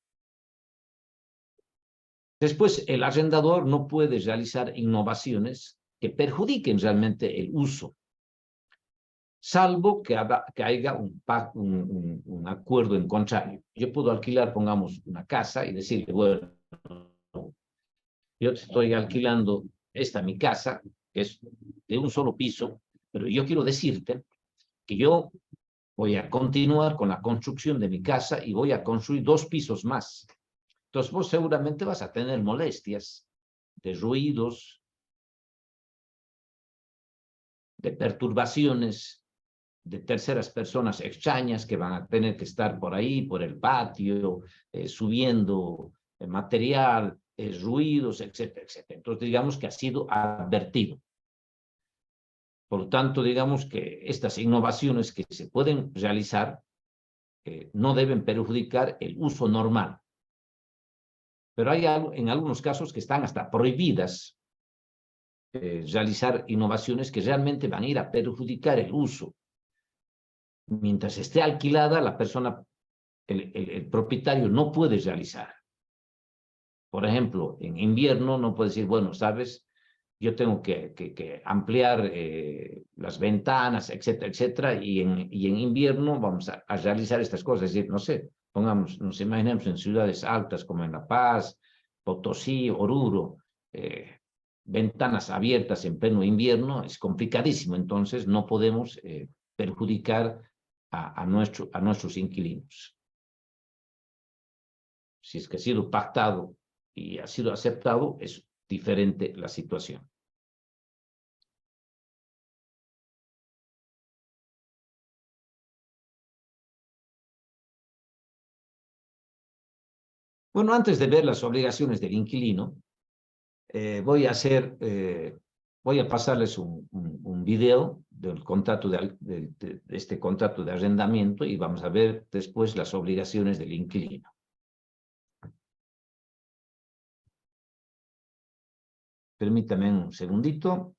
Después, el arrendador no puede realizar innovaciones que perjudiquen realmente el uso, salvo que haya un acuerdo en contrario. Yo puedo alquilar, pongamos, una casa y decirle, bueno, yo estoy alquilando mi casa, que es de un solo piso, pero yo quiero decirte que yo voy a continuar con la construcción de mi casa y voy a construir 2 pisos más. Entonces vos seguramente vas a tener molestias de ruidos, de perturbaciones de terceras personas extrañas que van a tener que estar por ahí, por el patio, subiendo material, ruidos, etcétera, etcétera. Entonces digamos que ha sido advertido. Por lo tanto, digamos que estas innovaciones que se pueden realizar no deben perjudicar el uso normal. Pero hay en algunos casos que están hasta prohibidas realizar innovaciones que realmente van a ir a perjudicar el uso. Mientras esté alquilada, la persona, el propietario no puede realizar. Por ejemplo, en invierno no puede decir, bueno, sabes, yo tengo que ampliar las ventanas, etcétera, etcétera, y en invierno vamos a realizar estas cosas. Es decir, no sé, pongamos, nos imaginemos en ciudades altas como en La Paz, Potosí, Oruro, ventanas abiertas en pleno invierno, es complicadísimo, entonces no podemos perjudicar a nuestros inquilinos. Si es que ha sido pactado y ha sido aceptado, es diferente la situación. Bueno, antes de ver las obligaciones del inquilino, voy a pasarles un video del contrato de este contrato de arrendamiento y vamos a ver después las obligaciones del inquilino. Permítame un segundito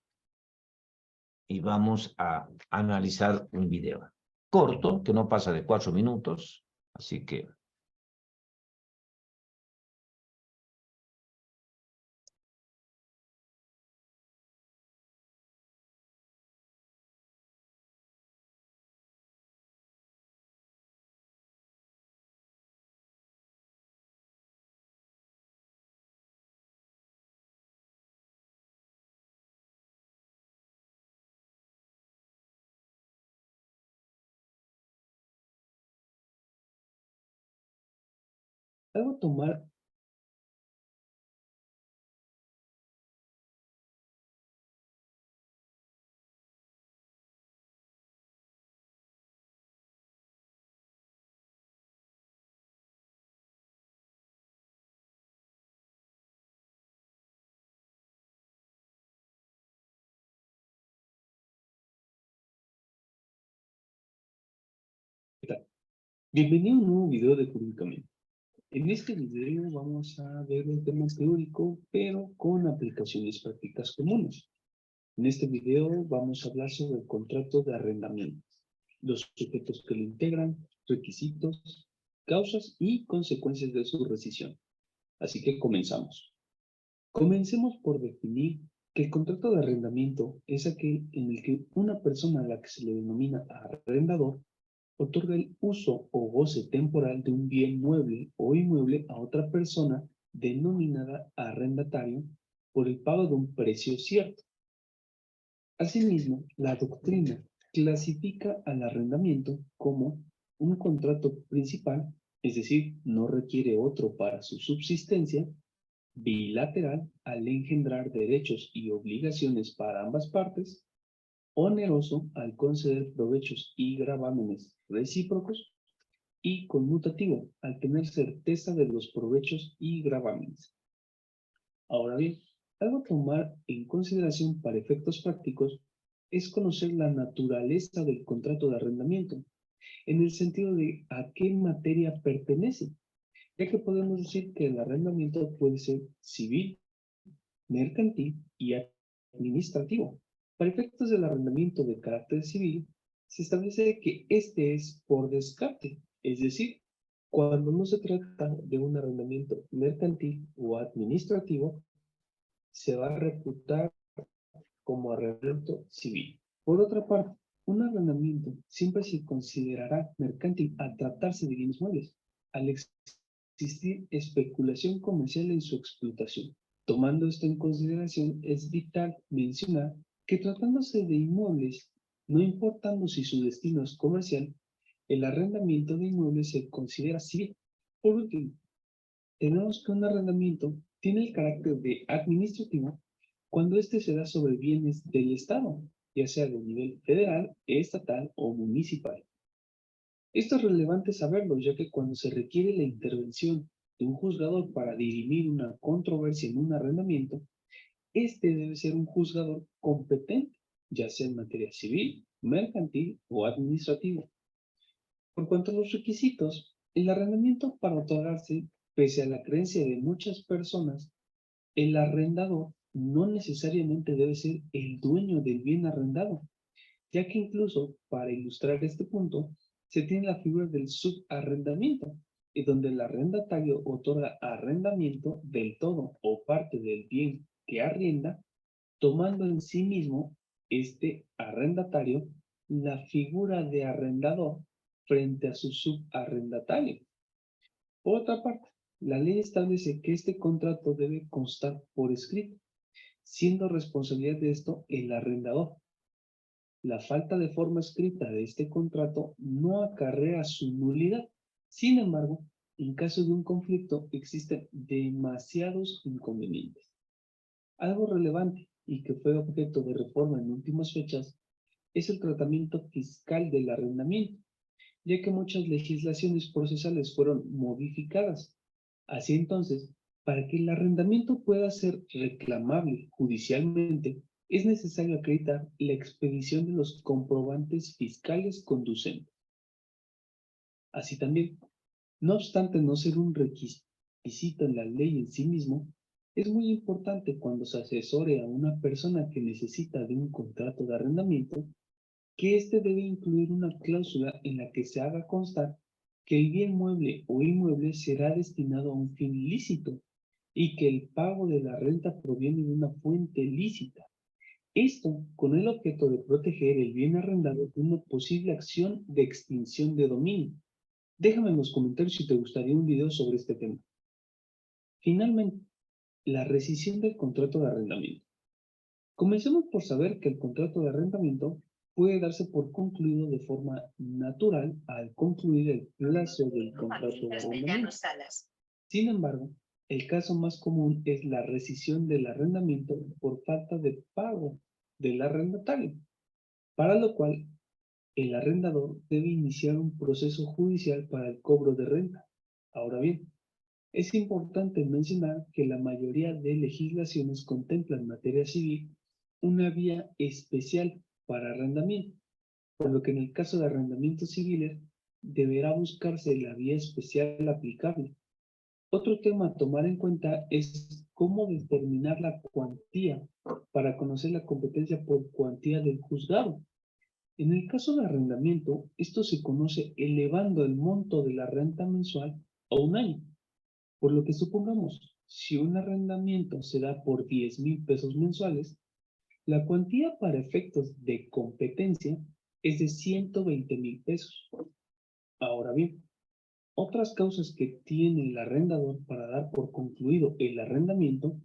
y vamos a analizar un video corto, que no pasa de 4 minutos, así que Algo a tomar Bienvenido a un nuevo video de Jurídicamente. En este video vamos a ver un tema teórico, pero con aplicaciones prácticas comunes. En este video vamos a hablar sobre el contrato de arrendamiento, los sujetos que lo integran, requisitos, causas y consecuencias de su rescisión. Así que comenzamos. Comencemos por definir que el contrato de arrendamiento es aquel en el que una persona a la que se le denomina arrendador otorga el uso o goce temporal de un bien mueble o inmueble a otra persona denominada arrendatario por el pago de un precio cierto. Asimismo, la doctrina clasifica al arrendamiento como un contrato principal, es decir, no requiere otro para su subsistencia, bilateral al engendrar derechos y obligaciones para ambas partes, oneroso al conceder provechos y gravámenes recíprocos, y conmutativo al tener certeza de los provechos y gravámenes. Ahora bien, algo a tomar en consideración para efectos prácticos es conocer la naturaleza del contrato de arrendamiento, en el sentido de a qué materia pertenece, ya que podemos decir que el arrendamiento puede ser civil, mercantil y administrativo. Para efectos del arrendamiento de carácter civil, se establece que este es por descarte, es decir, cuando no se trata de un arrendamiento mercantil o administrativo, se va a reputar como arrendamiento civil. Por otra parte, un arrendamiento siempre se considerará mercantil al tratarse de bienes muebles, al existir especulación comercial en su explotación. Tomando esto en consideración, es vital mencionar que tratándose de inmuebles, no importando si su destino es comercial, el arrendamiento de inmuebles se considera civil. Por último, tenemos que un arrendamiento tiene el carácter de administrativo cuando éste se da sobre bienes del Estado, ya sea de nivel federal, estatal o municipal. Esto es relevante saberlo, ya que cuando se requiere la intervención de un juzgador para dirimir una controversia en un arrendamiento, este debe ser un juzgador competente, ya sea en materia civil, mercantil o administrativa. Por cuanto a los requisitos, el arrendamiento para otorgarse, pese a la creencia de muchas personas, el arrendador no necesariamente debe ser el dueño del bien arrendado, ya que incluso para ilustrar este punto, se tiene la figura del subarrendamiento, en donde el arrendatario otorga arrendamiento del todo o parte del bien que arrienda, tomando en sí mismo este arrendatario la figura de arrendador frente a su subarrendatario. Por otra parte, la ley establece que este contrato debe constar por escrito, siendo responsabilidad de esto el arrendador. La falta de forma escrita de este contrato no acarrea su nulidad. Sin embargo, en caso de un conflicto existen demasiados inconvenientes. Algo relevante y que fue objeto de reforma en últimas fechas es el tratamiento fiscal del arrendamiento, ya que muchas legislaciones procesales fueron modificadas. Así entonces, para que el arrendamiento pueda ser reclamable judicialmente, es necesario acreditar la expedición de los comprobantes fiscales conducentes. Así también, no obstante no ser un requisito en la ley en sí mismo, es muy importante cuando se asesore a una persona que necesita de un contrato de arrendamiento, que éste debe incluir una cláusula en la que se haga constar que el bien mueble o inmueble será destinado a un fin lícito y que el pago de la renta proviene de una fuente lícita. Esto con el objeto de proteger el bien arrendado de una posible acción de extinción de dominio. Déjame en los comentarios si te gustaría un video sobre este tema. Finalmente, la rescisión del contrato de arrendamiento. Comencemos por saber que el contrato de arrendamiento puede darse por concluido de forma natural al concluir el plazo del contrato de arrendamiento. Sin embargo, el caso más común es la rescisión del arrendamiento por falta de pago del arrendatario, para lo cual el arrendador debe iniciar un proceso judicial para el cobro de renta. Ahora bien, es importante mencionar que la mayoría de legislaciones contemplan en materia civil una vía especial para arrendamiento, por lo que en el caso de arrendamientos civiles deberá buscarse la vía especial aplicable. Otro tema a tomar en cuenta es cómo determinar la cuantía para conocer la competencia por cuantía del juzgado. En el caso de arrendamiento, esto se conoce elevando el monto de la renta mensual a un año. Por lo que supongamos, si un arrendamiento se da por 10,000 pesos mensuales, la cuantía para efectos de competencia es de 120,000 pesos. Ahora bien, otras causas que tiene el arrendador para dar por concluido el arrendamiento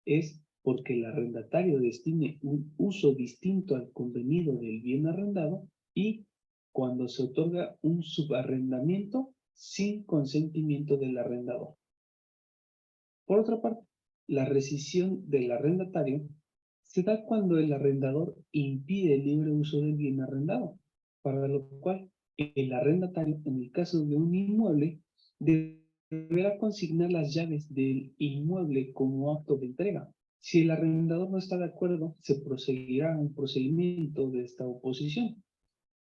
es porque el arrendatario destine un uso distinto al convenido del bien arrendado y cuando se otorga un subarrendamiento sin consentimiento del arrendador. Por otra parte, la rescisión del arrendatario se da cuando el arrendador impide el libre uso del bien arrendado, para lo cual el arrendatario, en el caso de un inmueble, deberá consignar las llaves del inmueble como acto de entrega. Si el arrendador no está de acuerdo, se procederá a un procedimiento de esta oposición.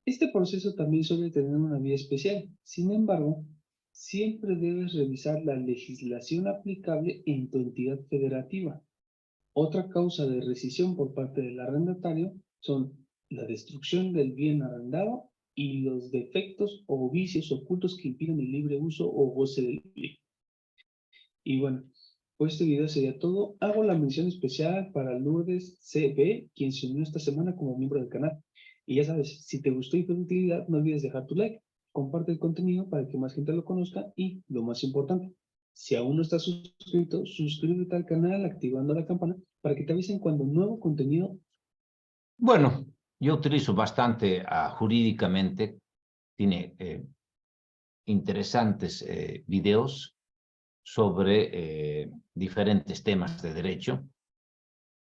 Este proceso también suele tener una vía especial. Sin embargo, siempre debes revisar la legislación aplicable en tu entidad federativa. Otra causa de rescisión por parte del arrendatario son la destrucción del bien arrendado y los defectos o vicios ocultos que impiden el libre uso o goce del bien. Y bueno, pues este video sería todo. Hago la mención especial para Lourdes CB, quien se unió esta semana como miembro del canal. Y ya sabes, si te gustó y fue de utilidad, no olvides dejar tu like, comparte el contenido para que más gente lo conozca y, lo más importante, si aún no estás suscrito, suscríbete al canal activando la campana para que te avisen cuando nuevo contenido. Bueno, yo utilizo bastante jurídicamente, tiene interesantes videos sobre diferentes temas de derecho.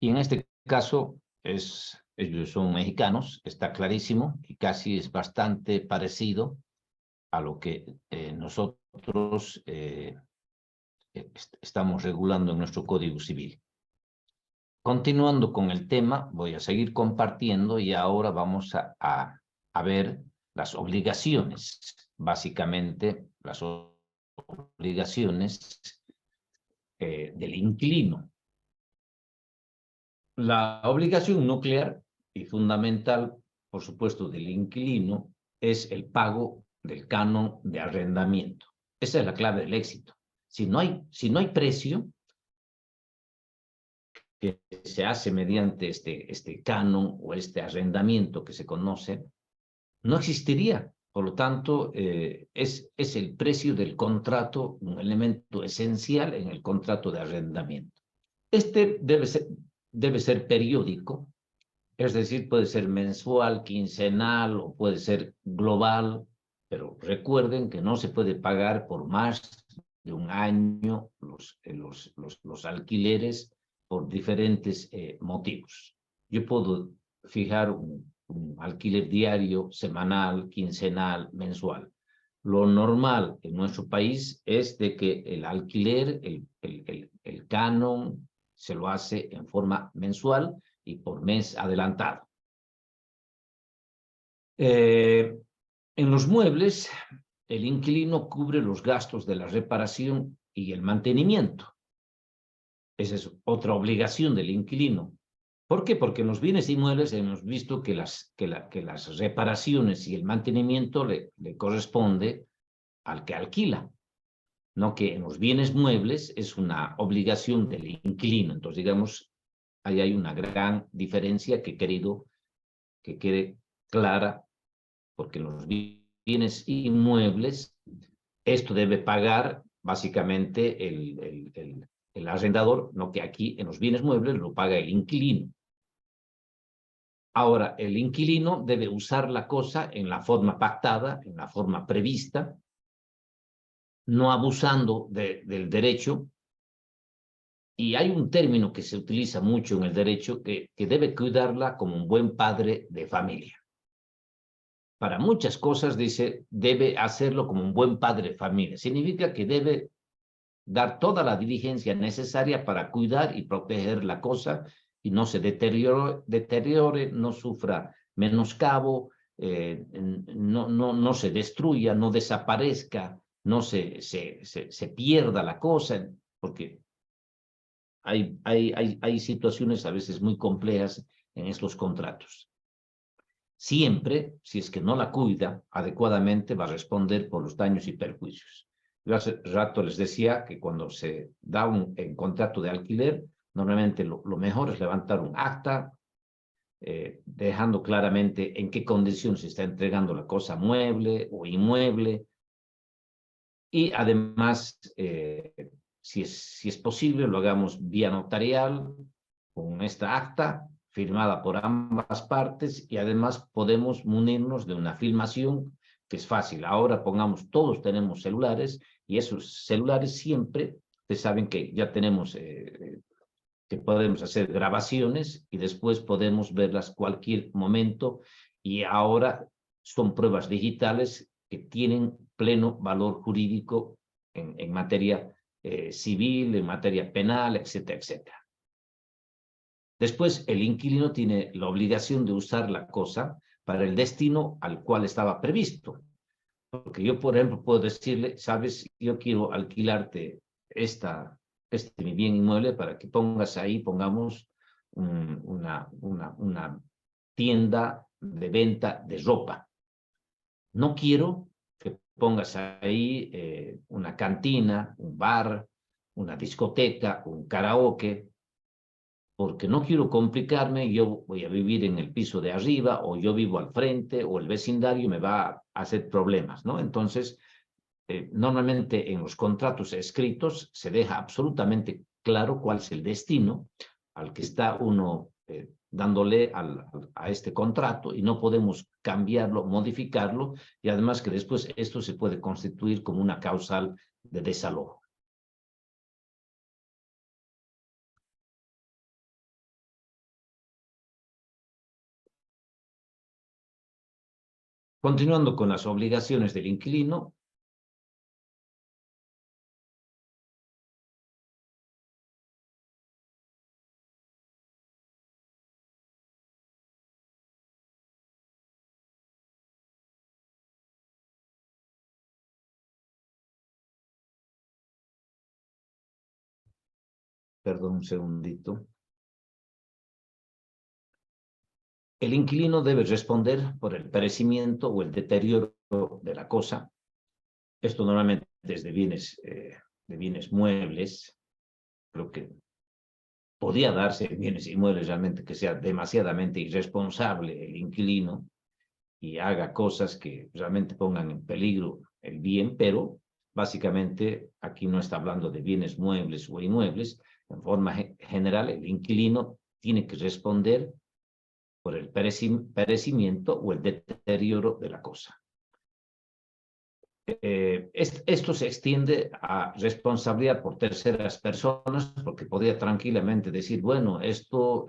Y en este caso, ellos son mexicanos, está clarísimo, y casi es bastante parecido a lo que nosotros estamos regulando en nuestro Código Civil. Continuando con el tema, voy a seguir compartiendo y ahora vamos a ver las obligaciones, básicamente las obligaciones del inquilino. La obligación nuclear y fundamental, por supuesto, del inquilino es el pago del canon de arrendamiento. Esa es la clave del éxito. Si no hay precio que se hace mediante este canon o este arrendamiento que se conoce, no existiría. Por lo tanto, es el precio del contrato, un elemento esencial en el contrato de arrendamiento. Este debe ser periódico, es decir, puede ser mensual, quincenal o puede ser global, pero recuerden que no se puede pagar por más de un año los alquileres por diferentes motivos. Yo puedo fijar un alquiler diario, semanal, quincenal, mensual. Lo normal en nuestro país es de que el alquiler, el canon, se lo hace en forma mensual y por mes adelantado. En los muebles, el inquilino cubre los gastos de la reparación y el mantenimiento. Esa es otra obligación del inquilino. ¿Por qué? Porque en los bienes inmuebles hemos visto que las reparaciones y el mantenimiento le corresponde al que alquila, no que en los bienes muebles es una obligación del inquilino. Entonces, digamos, ahí hay una gran diferencia que he querido que quede clara, porque en los bienes inmuebles esto debe pagar básicamente el arrendador, no que aquí en los bienes muebles lo paga el inquilino. Ahora, el inquilino debe usar la cosa en la forma pactada, en la forma prevista. no abusando del derecho. Y hay un término que se utiliza mucho en el derecho que debe cuidarla como un buen padre de familia. Para muchas cosas dice, debe hacerlo como un buen padre de familia. Significa que debe dar toda la diligencia necesaria para cuidar y proteger la cosa y no se deteriore, no sufra menoscabo, no se destruya, no desaparezca, no se pierda la cosa, porque hay situaciones a veces muy complejas en estos contratos. Siempre, si es que no la cuida adecuadamente, va a responder por los daños y perjuicios. Yo hace rato les decía que cuando se da un contrato de alquiler, normalmente lo mejor es levantar un acta, dejando claramente en qué condiciones se está entregando la cosa mueble o inmueble. Y además, si es posible, lo hagamos vía notarial, con esta acta firmada por ambas partes, y además podemos munirnos de una filmación que es fácil. Ahora pongamos, todos tenemos celulares, y esos celulares siempre, ustedes saben que ya tenemos, que podemos hacer grabaciones y después podemos verlas cualquier momento, y ahora son pruebas digitales que tienen pleno valor jurídico en materia civil, en materia penal, etcétera, etcétera. Después, el inquilino tiene la obligación de usar la cosa para el destino al cual estaba previsto. Porque yo, por ejemplo, puedo decirle, sabes, yo quiero alquilarte mi bien inmueble para que pongas ahí, pongamos una tienda de venta de ropa. No quiero que pongas ahí una cantina, un bar, una discoteca, un karaoke, porque no quiero complicarme. Yo voy a vivir en el piso de arriba, o yo vivo al frente, o el vecindario me va a hacer problemas, ¿no? Entonces, normalmente en los contratos escritos se deja absolutamente claro cuál es el destino al que está uno dándole a este contrato, y no podemos cambiarlo, modificarlo, y además que después esto se puede constituir como una causal de desalojo. Continuando con las obligaciones del inquilino, perdón un segundito. El inquilino debe responder por el perecimiento o el deterioro de la cosa. Esto normalmente es de bienes muebles. Creo que podía darse en bienes inmuebles realmente que sea demasiadamente irresponsable el inquilino y haga cosas que realmente pongan en peligro el bien, pero básicamente aquí no está hablando de bienes muebles o inmuebles. En forma general, el inquilino tiene que responder por el perecimiento o el deterioro de la cosa. Esto se extiende a responsabilidad por terceras personas, porque podría tranquilamente decir, bueno, esto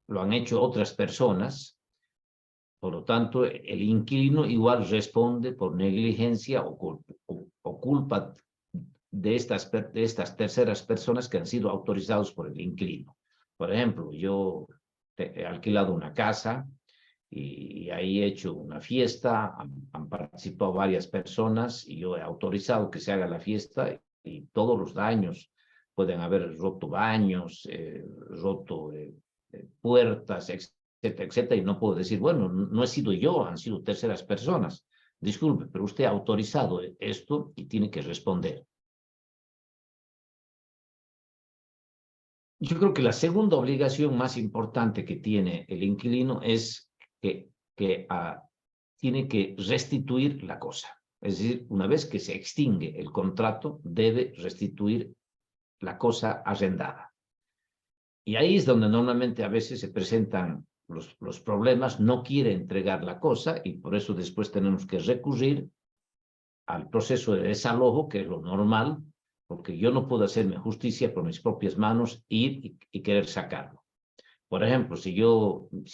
lo han hecho otras personas, por lo tanto, el inquilino igual responde por negligencia o culpa de estas terceras personas que han sido autorizados por el inquilino. Por ejemplo, yo he alquilado una casa y ahí he hecho una fiesta, han participado varias personas y yo he autorizado que se haga la fiesta, y todos los daños, pueden haber roto baños, roto puertas, etcétera, etcétera, y no puedo decir, bueno, no he sido yo, han sido terceras personas. Disculpe, pero usted ha autorizado esto y tiene que responder. Yo creo que la segunda obligación más importante que tiene el inquilino es que tiene que restituir la cosa. Es decir, una vez que se extingue el contrato, debe restituir la cosa arrendada. Y ahí es donde normalmente a veces se presentan los problemas. No quiere entregar la cosa y por eso después tenemos que recurrir al proceso de desalojo, que es lo normal, porque yo no puedo hacerme justicia por mis propias manos, ir y querer sacarlo. Por ejemplo, si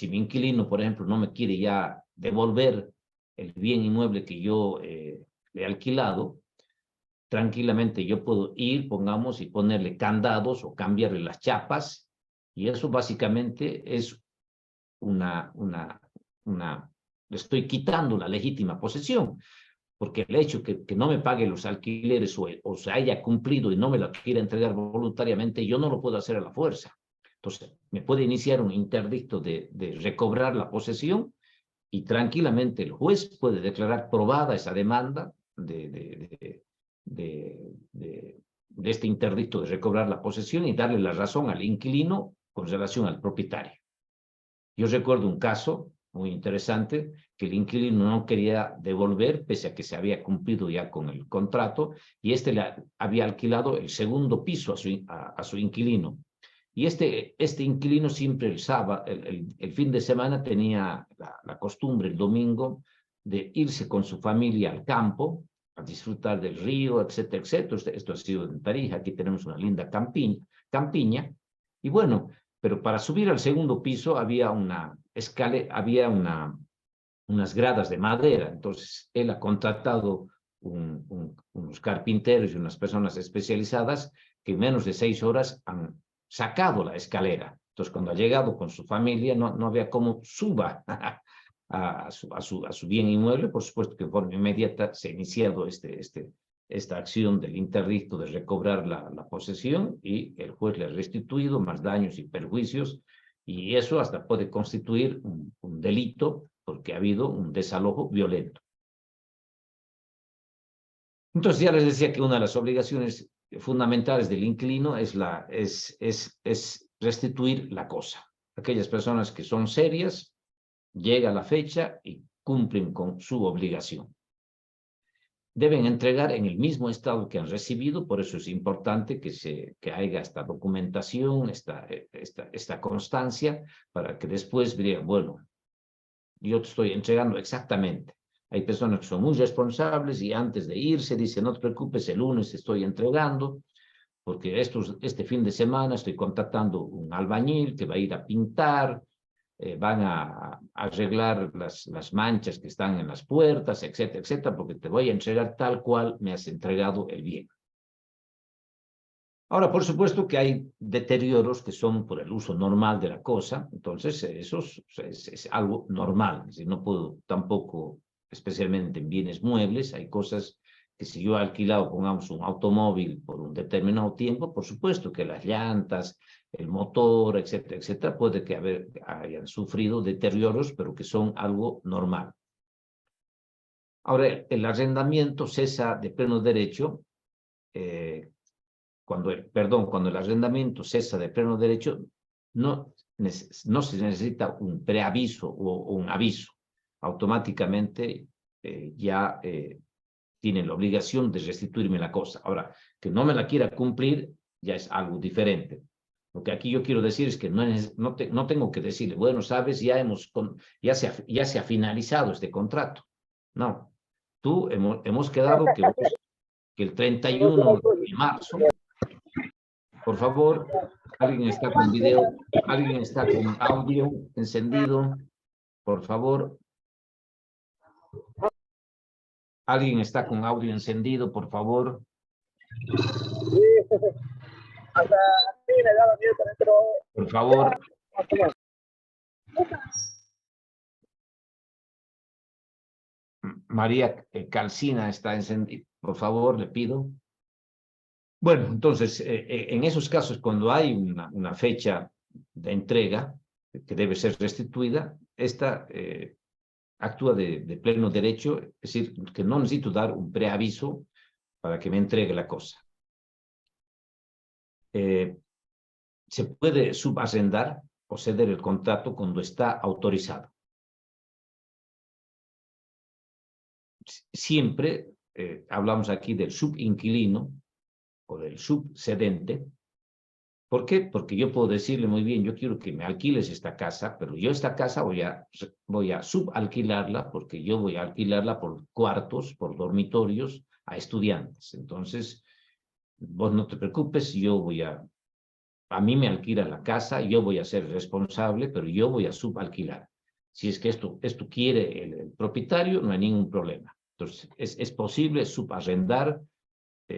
mi inquilino, por ejemplo, no me quiere ya devolver el bien inmueble que yo le he alquilado, tranquilamente yo puedo ir, pongamos, y ponerle candados o cambiarle las chapas, y eso básicamente es le estoy quitando la legítima posesión, porque el hecho que no me pague los alquileres o se haya cumplido y no me la quiera entregar voluntariamente, yo no lo puedo hacer a la fuerza. Entonces, me puede iniciar un interdicto de recobrar la posesión y tranquilamente el juez puede declarar probada esa demanda de este interdicto de recobrar la posesión y darle la razón al inquilino con relación al propietario. Yo recuerdo un caso muy interesante que el inquilino no quería devolver, pese a que se había cumplido ya con el contrato, y le había alquilado el segundo piso a su inquilino. Y este inquilino siempre el sábado, el fin de semana tenía la costumbre, el domingo, de irse con su familia al campo, a disfrutar del río, etcétera, etcétera. Esto ha sido en Tarija, aquí tenemos una linda campiña, y bueno, pero para subir al segundo piso había unas gradas de madera. Entonces, él ha contratado unos carpinteros y unas personas especializadas que en menos de 6 horas han sacado la escalera. Entonces, cuando ha llegado con su familia, no había cómo suba a su bien inmueble. Por supuesto que en forma inmediata se ha iniciado esta acción del interdicto de recobrar la posesión, y el juez le ha restituido más daños y perjuicios, y eso hasta puede constituir un delito porque ha habido un desalojo violento. Entonces ya les decía que una de las obligaciones fundamentales del inquilino es restituir la cosa. Aquellas personas que son serias, llega la fecha y cumplen con su obligación. Deben entregar en el mismo estado que han recibido, por eso es importante que haya esta documentación, esta constancia, para que después digan, bueno, yo te estoy entregando exactamente. Hay personas que son muy responsables y antes de irse dicen, no te preocupes, el lunes te estoy entregando, porque este fin de semana estoy contratando un albañil que va a ir a pintar, van a arreglar las manchas que están en las puertas, etcétera, etcétera, porque te voy a entregar tal cual me has entregado el bien. Ahora, por supuesto que hay deterioros que son por el uso normal de la cosa, entonces eso es algo normal. Si no puedo tampoco, especialmente en bienes muebles, hay cosas que si yo he alquilado, pongamos, un automóvil por un determinado tiempo, por supuesto que las llantas, el motor, etcétera, etcétera, puede que hayan sufrido deterioros, pero que son algo normal. Ahora, el arrendamiento cesa de pleno derecho cuando el arrendamiento cesa de pleno derecho, no se necesita un preaviso o un aviso. Automáticamente ya tienen la obligación de restituirme la cosa. Ahora, que no me la quiera cumplir ya es algo diferente. Lo que aquí yo quiero decir es que no tengo que decirle, bueno, sabes, ya se ha finalizado este contrato. No, hemos quedado que el 31 de marzo, por favor, alguien está con video, alguien está con audio encendido, por favor. Alguien está con audio encendido, por favor. Sí, hasta sí me daba miedo también, pero... Por favor. María Calcina está encendida, por favor, le pido. Bueno, entonces, en esos casos, cuando hay una fecha de entrega que debe ser restituida, esta actúa de pleno derecho, es decir, que no necesito dar un preaviso para que me entregue la cosa. Se puede subarrendar o ceder el contrato cuando está autorizado. Siempre hablamos aquí del subinquilino o del subcedente, ¿Por qué? Porque yo puedo decirle muy bien, yo quiero que me alquiles esta casa, pero yo esta casa voy a subalquilarla porque yo voy a alquilarla por cuartos, por dormitorios a estudiantes. Entonces, vos no te preocupes, a mí me alquila la casa, yo voy a ser responsable, pero yo voy a subalquilar. Si es que esto quiere el propietario, no hay ningún problema. Entonces, es posible subarrendar,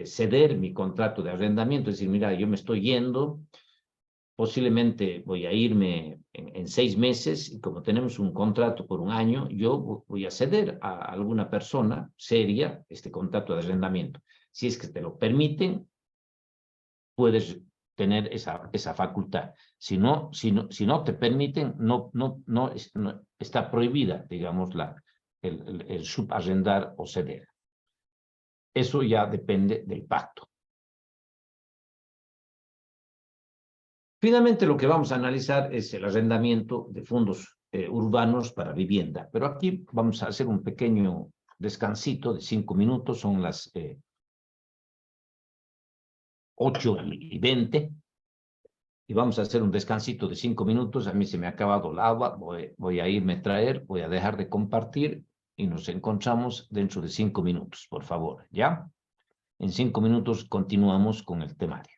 ceder mi contrato de arrendamiento, es decir, mira, yo me estoy yendo, posiblemente voy a irme en 6 meses y como tenemos un contrato por un año, yo voy a ceder a alguna persona seria este contrato de arrendamiento. Si es que te lo permiten, puedes tener esa facultad. Si no te permiten, no está prohibida, digamos, el subarrendar o ceder. Eso ya depende del pacto. Finalmente, lo que vamos a analizar es el arrendamiento de fondos urbanos para vivienda. Pero aquí vamos a hacer un pequeño descansito de 5 minutos, son las 8:20, y vamos a hacer un descansito de 5 minutos. A mí se me ha acabado el agua, voy a irme a traer, voy a dejar de compartir y nos encontramos dentro de 5 minutos, por favor, ¿ya? En 5 minutos continuamos con el temario.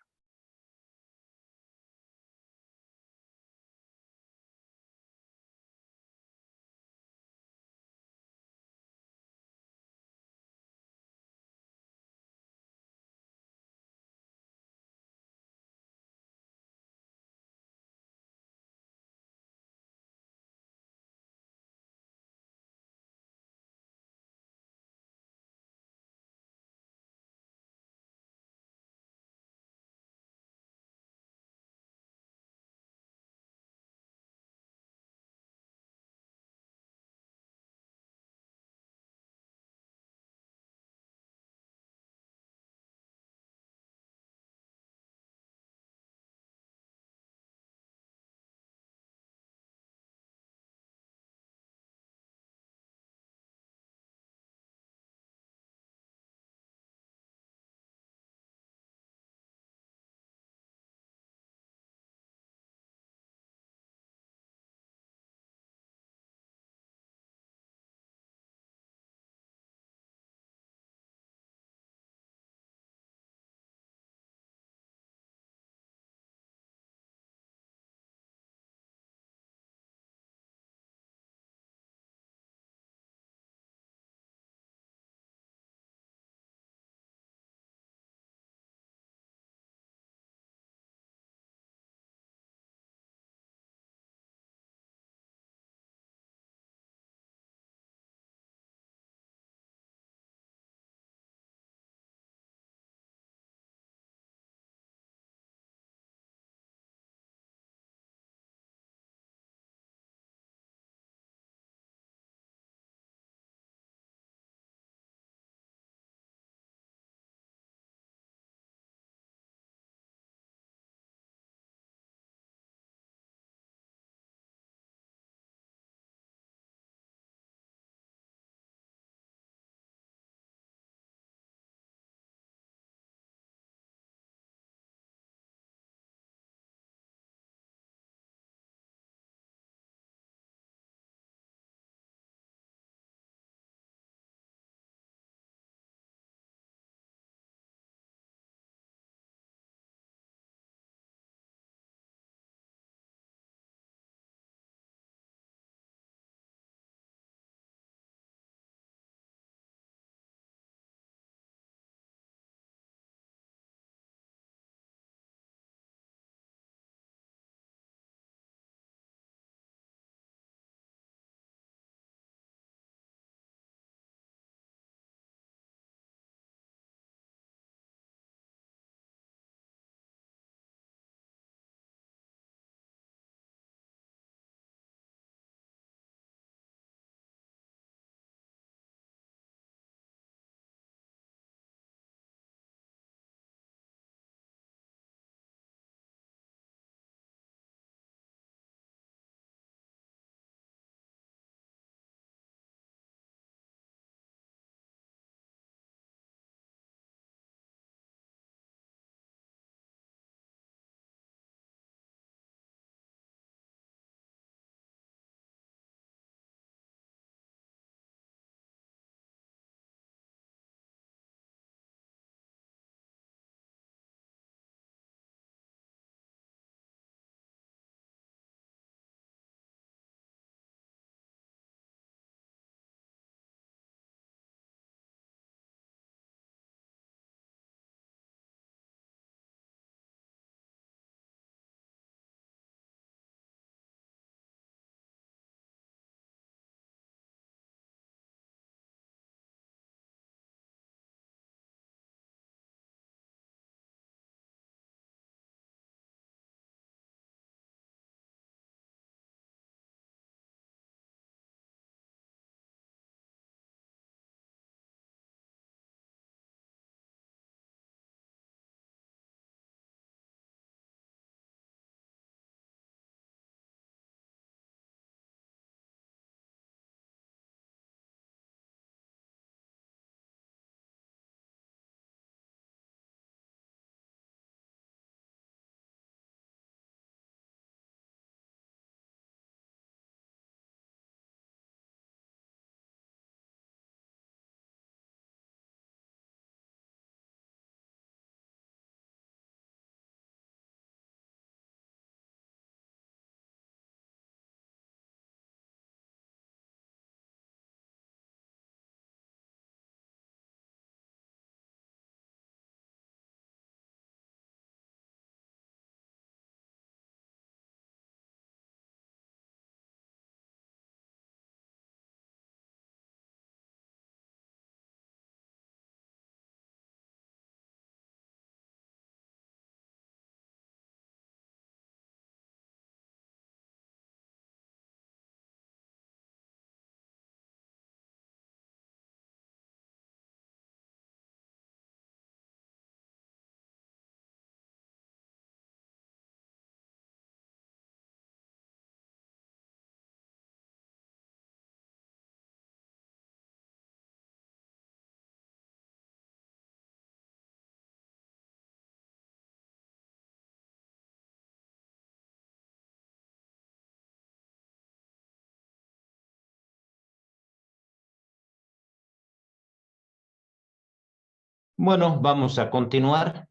Bueno, vamos a continuar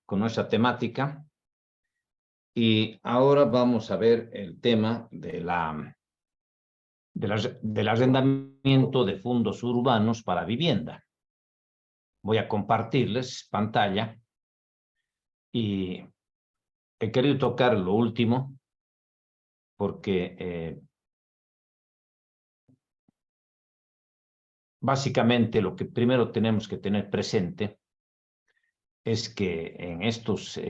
con nuestra temática y ahora vamos a ver el tema del arrendamiento de fondos urbanos para vivienda. Voy a compartirles pantalla y he querido tocar lo último porque básicamente lo que primero tenemos que tener presente es que en estos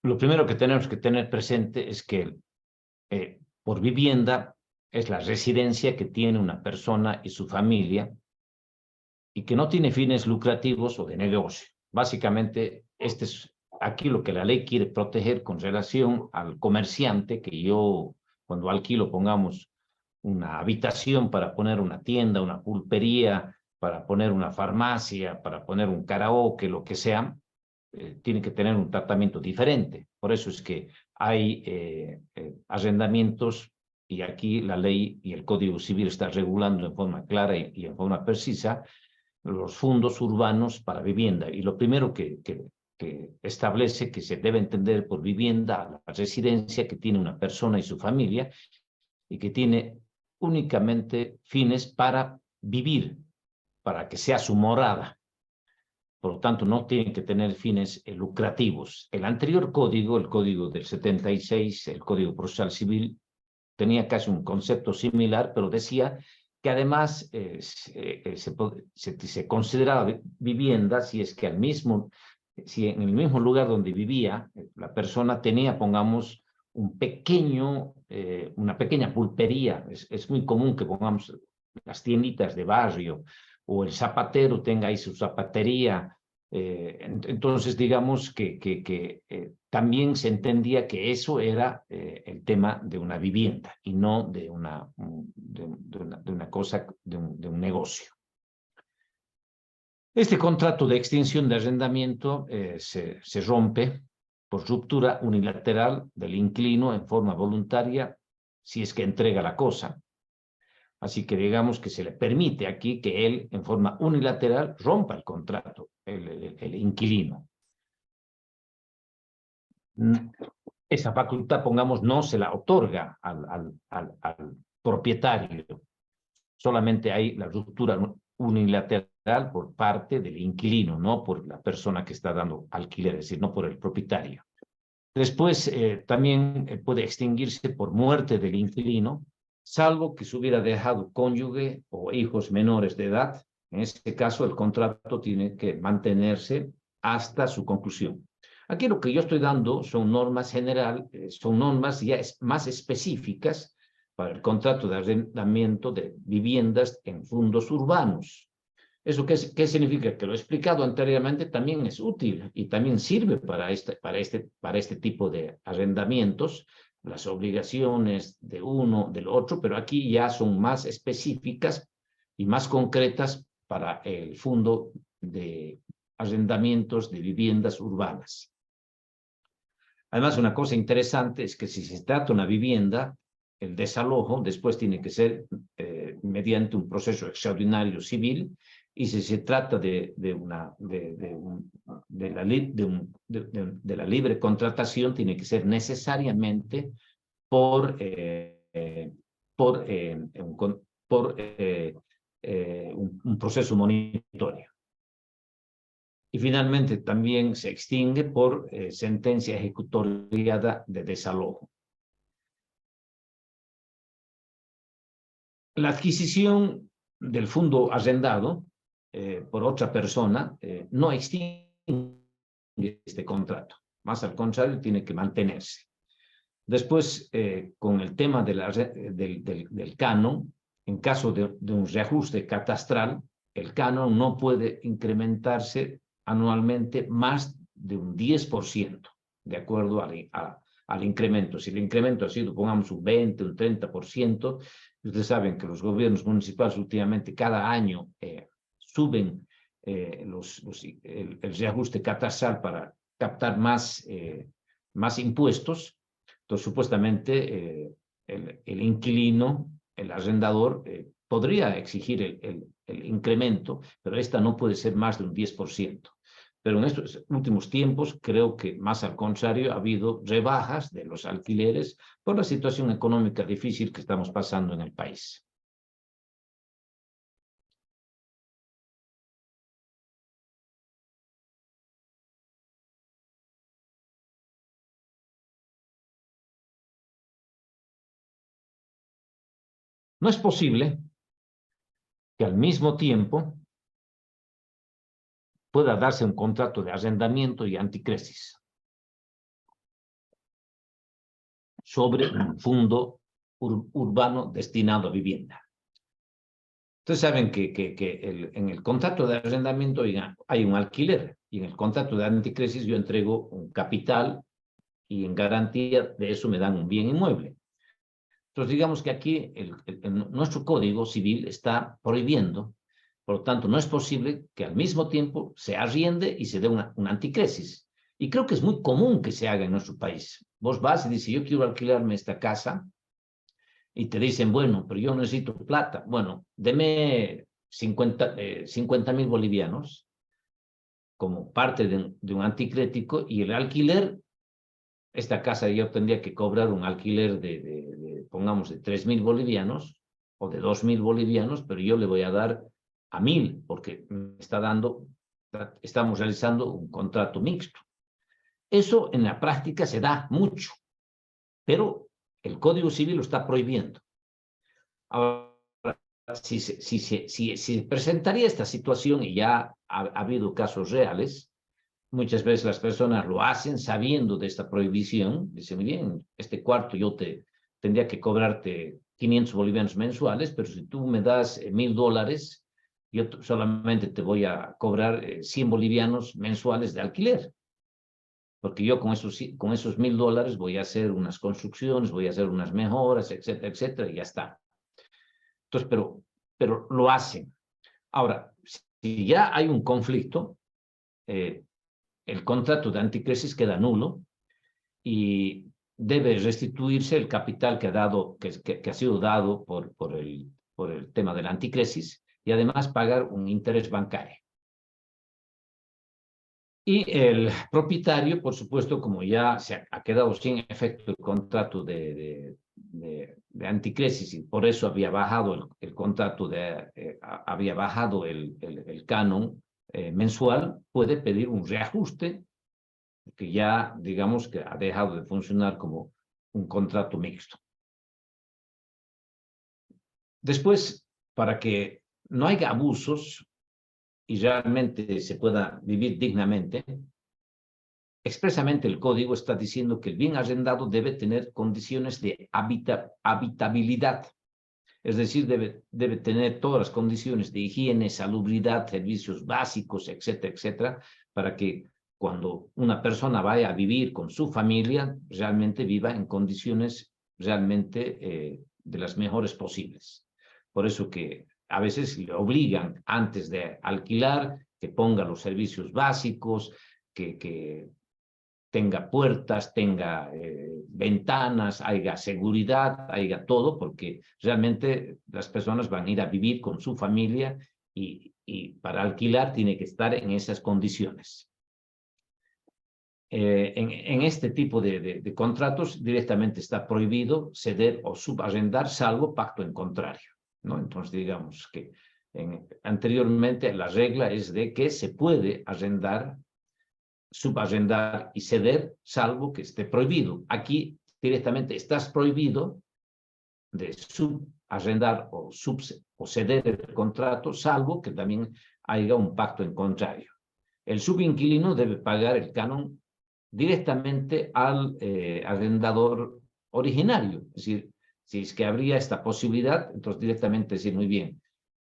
lo primero que tenemos que tener presente es que por vivienda es la residencia que tiene una persona y su familia y que no tiene fines lucrativos o de negocio. Básicamente, este es aquí lo que la ley quiere proteger con relación al comerciante, que yo cuando alquilo, pongamos una habitación para poner una tienda, una pulpería, para poner una farmacia, para poner un karaoke, lo que sea, tiene que tener un tratamiento diferente. Por eso es que hay arrendamientos y aquí la ley y el Código Civil está regulando en forma clara y en forma precisa los fondos urbanos para vivienda. Y lo primero que establece que se debe entender por vivienda la residencia que tiene una persona y su familia y que tiene únicamente fines para vivir, para que sea su morada. Por lo tanto, no tienen que tener fines lucrativos. El anterior código, el código del 76, el Código Procesal Civil, tenía casi un concepto similar, pero decía que además se consideraba vivienda si es que si en el mismo lugar donde vivía la persona tenía, pongamos, una pequeña pulpería. Es muy común que pongamos las tienditas de barrio o el zapatero tenga ahí su zapatería. Entonces, digamos que también se entendía que eso era el tema de una vivienda y no de una cosa, de un negocio. Este contrato de extinción de arrendamiento se rompe por ruptura unilateral del inquilino en forma voluntaria si es que entrega la cosa. Así que digamos que se le permite aquí que él, en forma unilateral, rompa el contrato, el inquilino. Esa facultad, pongamos, no se la otorga al propietario. Solamente hay la ruptura unilateral por parte del inquilino, no por la persona que está dando alquiler, es decir, no por el propietario. Después, también puede extinguirse por muerte del inquilino, salvo que se hubiera dejado cónyuge o hijos menores de edad. En este caso, el contrato tiene que mantenerse hasta su conclusión. Aquí lo que yo estoy dando son normas generales, son normas ya más específicas para el contrato de arrendamiento de viviendas en fondos urbanos. ¿Eso qué significa? Que lo explicado anteriormente también es útil y también sirve para este tipo de arrendamientos, las obligaciones de uno, del otro, pero aquí ya son más específicas y más concretas para el fondo de arrendamientos de viviendas urbanas. Además, una cosa interesante es que si se trata de una vivienda, el desalojo después tiene que ser mediante un proceso extraordinario civil, y si se trata de la libre contratación, tiene que ser necesariamente por un proceso monitorio. Y finalmente también se extingue por sentencia ejecutoriada de desalojo. La adquisición del fondo arrendado por otra persona no extingue este contrato, más al contrario, tiene que mantenerse. Después, con el tema del canon, en caso de un reajuste catastral, el canon no puede incrementarse anualmente más de un 10%, de acuerdo al incremento. Si el incremento ha sido, pongamos, un 20, un 30%, ustedes saben que los gobiernos municipales últimamente cada año suben el reajuste catastral para captar más impuestos. Entonces, supuestamente, el inquilino, el arrendador, podría exigir el incremento, pero esta no puede ser más de un 10%. Pero en estos últimos tiempos creo que más al contrario ha habido rebajas de los alquileres por la situación económica difícil que estamos pasando en el país. No es posible que al mismo tiempo pueda darse un contrato de arrendamiento y anticrisis sobre un fondo urbano destinado a vivienda. Ustedes saben que en el contrato de arrendamiento hay un alquiler, y en el contrato de anticrisis yo entrego un capital y en garantía de eso me dan un bien inmueble. Entonces digamos que aquí nuestro Código Civil está prohibiendo, por lo tanto no es posible que al mismo tiempo se arriende y se dé una anticrisis. Y creo que es muy común que se haga en nuestro país. Vos vas y dices, yo quiero alquilarme esta casa, y te dicen, bueno, pero yo necesito plata. Bueno, deme 50.000 bolivianos como parte de un anticrético, y el alquiler, esta casa yo tendría que cobrar un alquiler pongamos, de 3.000 bolivianos o de 2.000 bolivianos, pero yo le voy a dar a 1.000 porque me estamos realizando un contrato mixto. Eso en la práctica se da mucho, pero el Código Civil lo está prohibiendo. Ahora, si se presentaría esta situación, y ya ha habido casos reales, muchas veces las personas lo hacen sabiendo de esta prohibición. Dicen, muy bien, este cuarto yo tendría que cobrarte 500 bolivianos mensuales, pero si tú me das $1.000, yo solamente te voy a cobrar 100 bolivianos mensuales de alquiler. Porque yo con esos $1.000 voy a hacer unas construcciones, voy a hacer unas mejoras, etcétera, etcétera, y ya está. Entonces, pero lo hacen. Ahora, si ya hay un conflicto, el contrato de anticrisis queda nulo y debe restituirse el capital que ha sido dado por el tema de la anticrisis, y además pagar un interés bancario. Y el propietario, por supuesto, como ya se ha quedado sin efecto el contrato de anticrisis, y por eso había bajado el contrato había bajado el canon mensual, puede pedir un reajuste, que ya digamos que ha dejado de funcionar como un contrato mixto. Después, para que no haya abusos y realmente se pueda vivir dignamente, expresamente el código está diciendo que el bien arrendado debe tener condiciones de habitabilidad, es decir, debe tener todas las condiciones de higiene, salubridad, servicios básicos, etcétera, etcétera, para que cuando una persona vaya a vivir con su familia, realmente viva en condiciones realmente de las mejores posibles. Por eso que a veces le obligan antes de alquilar que ponga los servicios básicos, que tenga puertas, tenga ventanas, haya seguridad, haya todo, porque realmente las personas van a ir a vivir con su familia, y para alquilar tiene que estar en esas condiciones. En este tipo de contratos directamente está prohibido ceder o subarrendar, salvo pacto en contrario, ¿no? Entonces digamos que anteriormente la regla es de que se puede arrendar, subarrendar y ceder, salvo que esté prohibido. Aquí directamente estás prohibido de subarrendar o ceder el contrato, salvo que también haya un pacto en contrario. El subinquilino debe pagar el canon directamente al arrendador originario. Es decir, si es que habría esta posibilidad, entonces directamente decir, muy bien,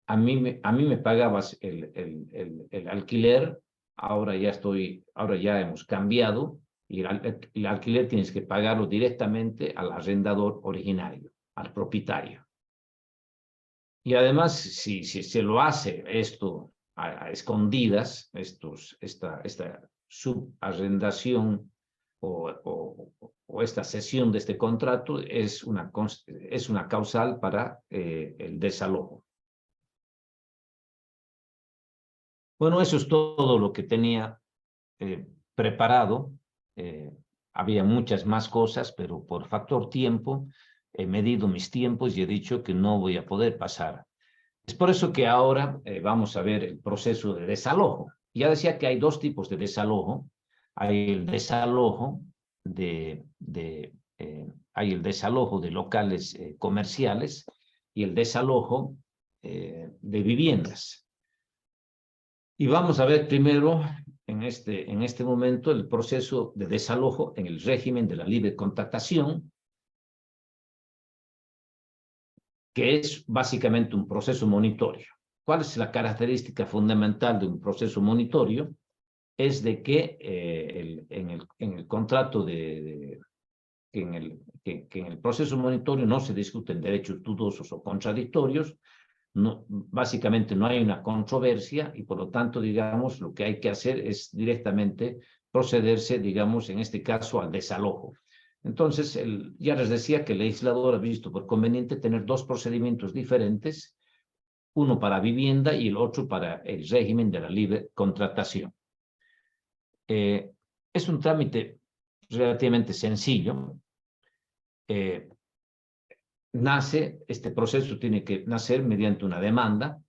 a mí me pagabas el alquiler, ahora ya hemos cambiado, y el alquiler tienes que pagarlo directamente al arrendador originario, al propietario. Y además, si se lo hace esto a escondidas, esta subarrendación o o esta cesión de este contrato es una causal para el desalojo. Bueno, eso es todo lo que tenía preparado. Había muchas más cosas, pero por factor tiempo he medido mis tiempos y he dicho que no voy a poder pasar. Es por eso que ahora vamos a ver el proceso de desalojo. Ya decía que hay dos tipos de desalojo. Hay el desalojo hay el desalojo de locales comerciales y el desalojo de viviendas. Y vamos a ver primero en este momento el proceso de desalojo en el régimen de la libre contratación, que es básicamente un proceso monitorio. ¿Cuál es la característica fundamental de un proceso monitorio? Es de que en el contrato que en el proceso monitorio no se discuten derechos dudosos o contradictorios, básicamente no hay una controversia y por lo tanto, digamos, lo que hay que hacer es directamente procederse, digamos, en este caso al desalojo. Entonces, ya les decía que el legislador ha visto por conveniente tener dos procedimientos diferentes, uno para vivienda y el otro para el régimen de la libre contratación. Es un trámite relativamente sencillo. Este proceso tiene que nacer mediante una demanda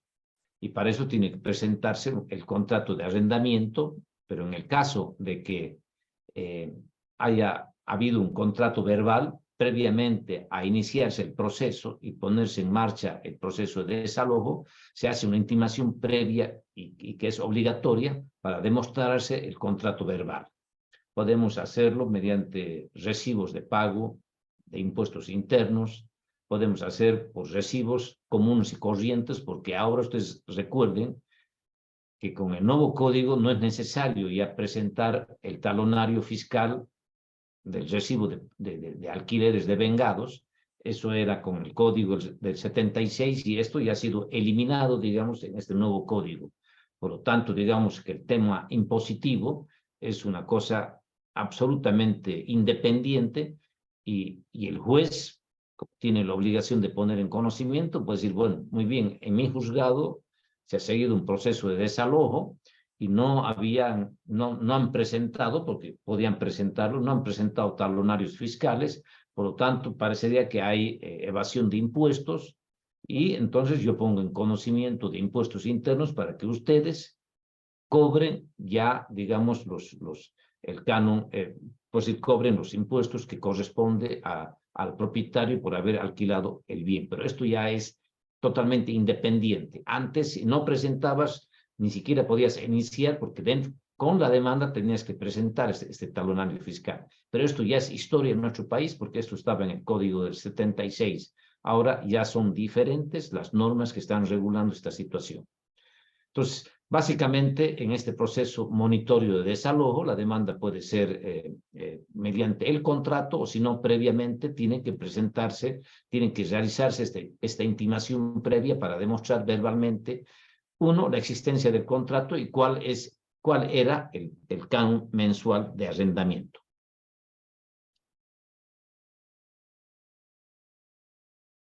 y para eso tiene que presentarse el contrato de arrendamiento, pero en el caso de que haya habido un contrato verbal previamente a iniciarse el proceso y ponerse en marcha el proceso de desalojo, se hace una intimación previa y que es obligatoria para demostrarse el contrato verbal. Podemos hacerlo mediante recibos de pago de impuestos internos, podemos hacer por recibos comunes y corrientes, porque ahora ustedes recuerden que con el nuevo código no es necesario ya presentar el talonario fiscal del recibo de alquileres devengados. Eso era con el código del 76 y esto ya ha sido eliminado, digamos, en este nuevo código. Por lo tanto, digamos que el tema impositivo es una cosa absolutamente independiente y el juez tiene la obligación de poner en conocimiento, puede decir, bueno, muy bien, en mi juzgado se ha seguido un proceso de desalojo y no han presentado, porque podían presentarlo, no han presentado talonarios fiscales, por lo tanto, parecería que hay evasión de impuestos y entonces yo pongo en conocimiento de impuestos internos para que ustedes cobren ya, digamos, el canon, pues cobren los impuestos que corresponde al propietario por haber alquilado el bien. Pero esto ya es totalmente independiente. Antes, si no presentabas, ni siquiera podías iniciar porque con la demanda tenías que presentar este talonario fiscal. Pero esto ya es historia en nuestro país porque esto estaba en el Código del 76. Ahora ya son diferentes las normas que están regulando esta situación. Entonces, básicamente, en este proceso monitorio de desalojo, la demanda puede ser mediante el contrato o si no, previamente tienen que realizarse esta intimación previa para demostrar verbalmente, uno, la existencia del contrato y cuál era el canon mensual de arrendamiento.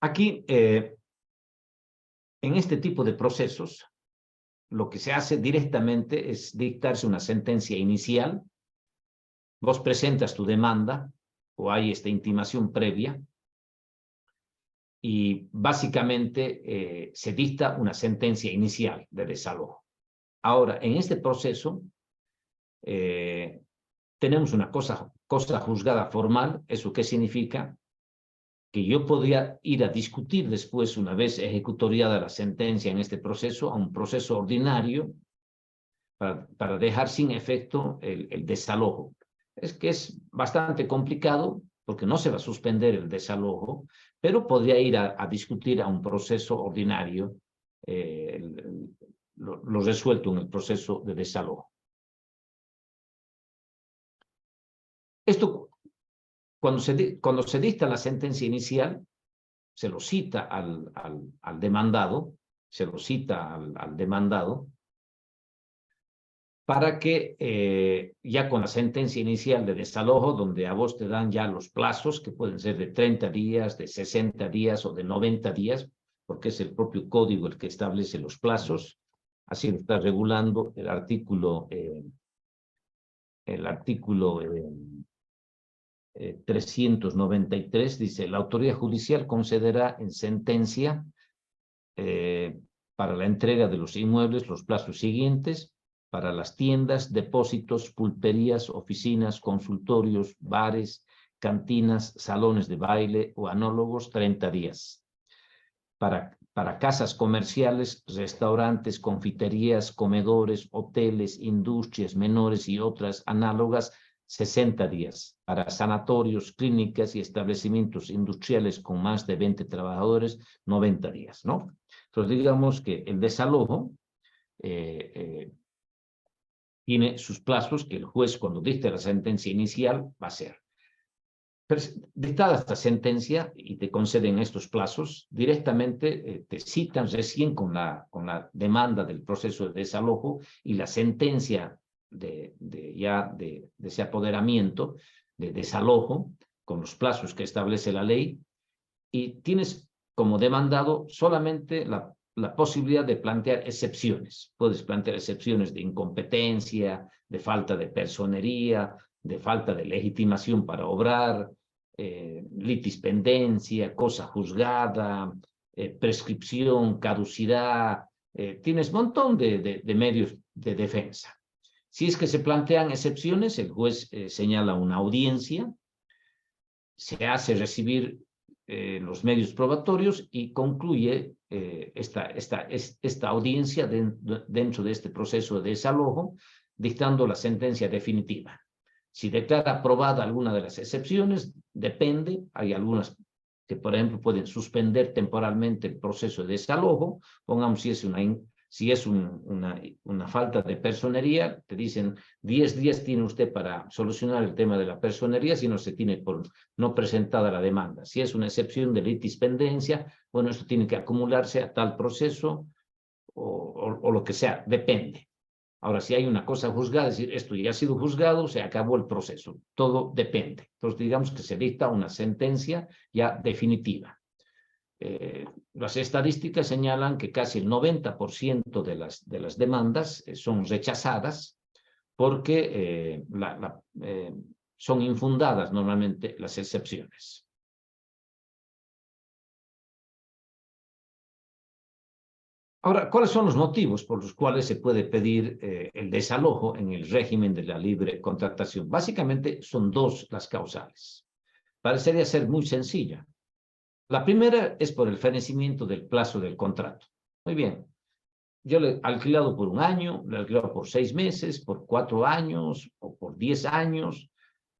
Aquí, en este tipo de procesos, lo que se hace directamente es dictarse una sentencia inicial. Vos presentas tu demanda o hay esta intimación previa y básicamente se dicta una sentencia inicial de desalojo. Ahora, en este proceso tenemos una cosa juzgada formal. ¿Eso qué significa? Que yo podría ir a discutir después, una vez ejecutoriada la sentencia en este proceso, a un proceso ordinario para dejar sin efecto el desalojo. Es que es bastante complicado porque no se va a suspender el desalojo, pero podría ir a discutir a un proceso ordinario lo resuelto en el proceso de desalojo. Esto, cuando se dicta la sentencia inicial, se lo cita al demandado, para que ya con la sentencia inicial de desalojo, donde a vos te dan ya los plazos, que pueden ser de 30 días, de 60 días o de 90 días, porque es el propio código el que establece los plazos, así lo está regulando el artículo 393, dice, la autoridad judicial concederá en sentencia para la entrega de los inmuebles los plazos siguientes: para las tiendas, depósitos, pulperías, oficinas, consultorios, bares, cantinas, salones de baile o análogos, 30 días. Para casas comerciales, restaurantes, confiterías, comedores, hoteles, industrias menores y otras análogas, 60 días. Para sanatorios, clínicas y establecimientos industriales con más de 20 trabajadores, 90 días, ¿no? Entonces, digamos que el desalojo tiene sus plazos que el juez, cuando dicte la sentencia inicial, va a hacer. Pero dictada esta sentencia y te conceden estos plazos, directamente te citan recién con la demanda del proceso de desalojo y la sentencia de ese apoderamiento, de desalojo, con los plazos que establece la ley, y tienes como demandado solamente la posibilidad de plantear excepciones. Puedes plantear excepciones de incompetencia, de falta de personería, de falta de legitimación para obrar, litispendencia, cosa juzgada, prescripción, caducidad. Tienes un montón de medios de defensa. Si es que se plantean excepciones, el juez señala una audiencia, se hace recibir los medios probatorios y concluye esta audiencia dentro de este proceso de desalojo, dictando la sentencia definitiva. Si declara aprobada alguna de las excepciones, depende, hay algunas que, por ejemplo, pueden suspender temporalmente el proceso de desalojo. Pongamos si es una falta de personería, te dicen 10 días tiene usted para solucionar el tema de la personería si no se tiene por no presentada la demanda. Si es una excepción de litispendencia, bueno, esto tiene que acumularse a tal proceso o lo que sea, depende. Ahora, si hay una cosa juzgada, es decir, esto ya ha sido juzgado, se acabó el proceso. Todo depende. Entonces, digamos que se dicta una sentencia ya definitiva. Las estadísticas señalan que casi el 90% de las demandas son rechazadas porque son infundadas normalmente las excepciones. Ahora, ¿cuáles son los motivos por los cuales se puede pedir el desalojo en el régimen de la libre contratación? Básicamente son dos las causales. Parecería ser muy sencilla. La primera es por el fenecimiento del plazo del contrato. Muy bien. Yo le he alquilado por 1 año, le he alquilado por 6 meses, por 4 años o por 10 años.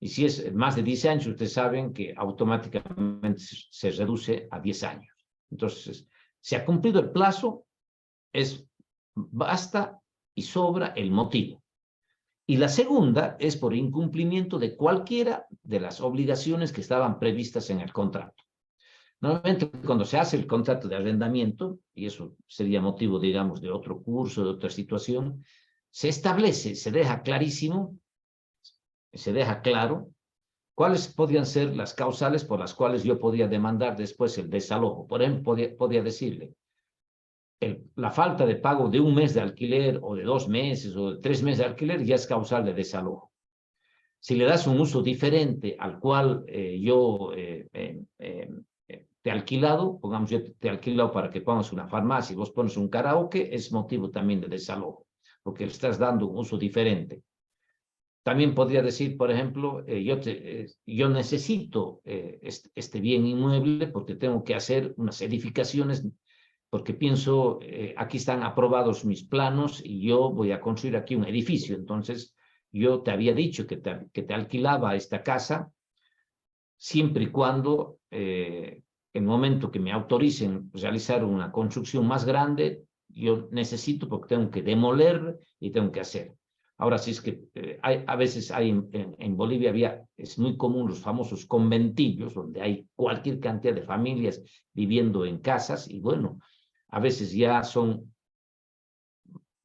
Y si es más de 10 años, ustedes saben que automáticamente se reduce a 10 años. Entonces, se ha cumplido el plazo, basta y sobra el motivo. Y la segunda es por incumplimiento de cualquiera de las obligaciones que estaban previstas en el contrato. Normalmente cuando se hace el contrato de arrendamiento, y eso sería motivo, digamos, de otro curso, de otra situación, se establece, se deja clarísimo, se deja claro cuáles podrían ser las causales por las cuales yo podría demandar después el desalojo. Por ejemplo, podría decirle, la falta de pago de 1 mes de alquiler o de 2 meses o de 3 meses de alquiler ya es causal de desalojo. Si le das un uso diferente al cual yo te he alquilado, pongamos yo te he alquilado para que pongas una farmacia y vos pones un karaoke, es motivo también de desalojo, porque le estás dando un uso diferente. También podría decir, por ejemplo, yo necesito este bien inmueble porque tengo que hacer unas edificaciones, porque pienso, aquí están aprobados mis planos y yo voy a construir aquí un edificio. Entonces, yo te había dicho que te alquilaba esta casa siempre y cuando en el momento que me autoricen realizar una construcción más grande, yo necesito porque tengo que demoler y tengo que hacer. Ahora, si es que a veces hay en Bolivia es muy común los famosos conventillos, donde hay cualquier cantidad de familias viviendo en casas, y bueno, a veces ya son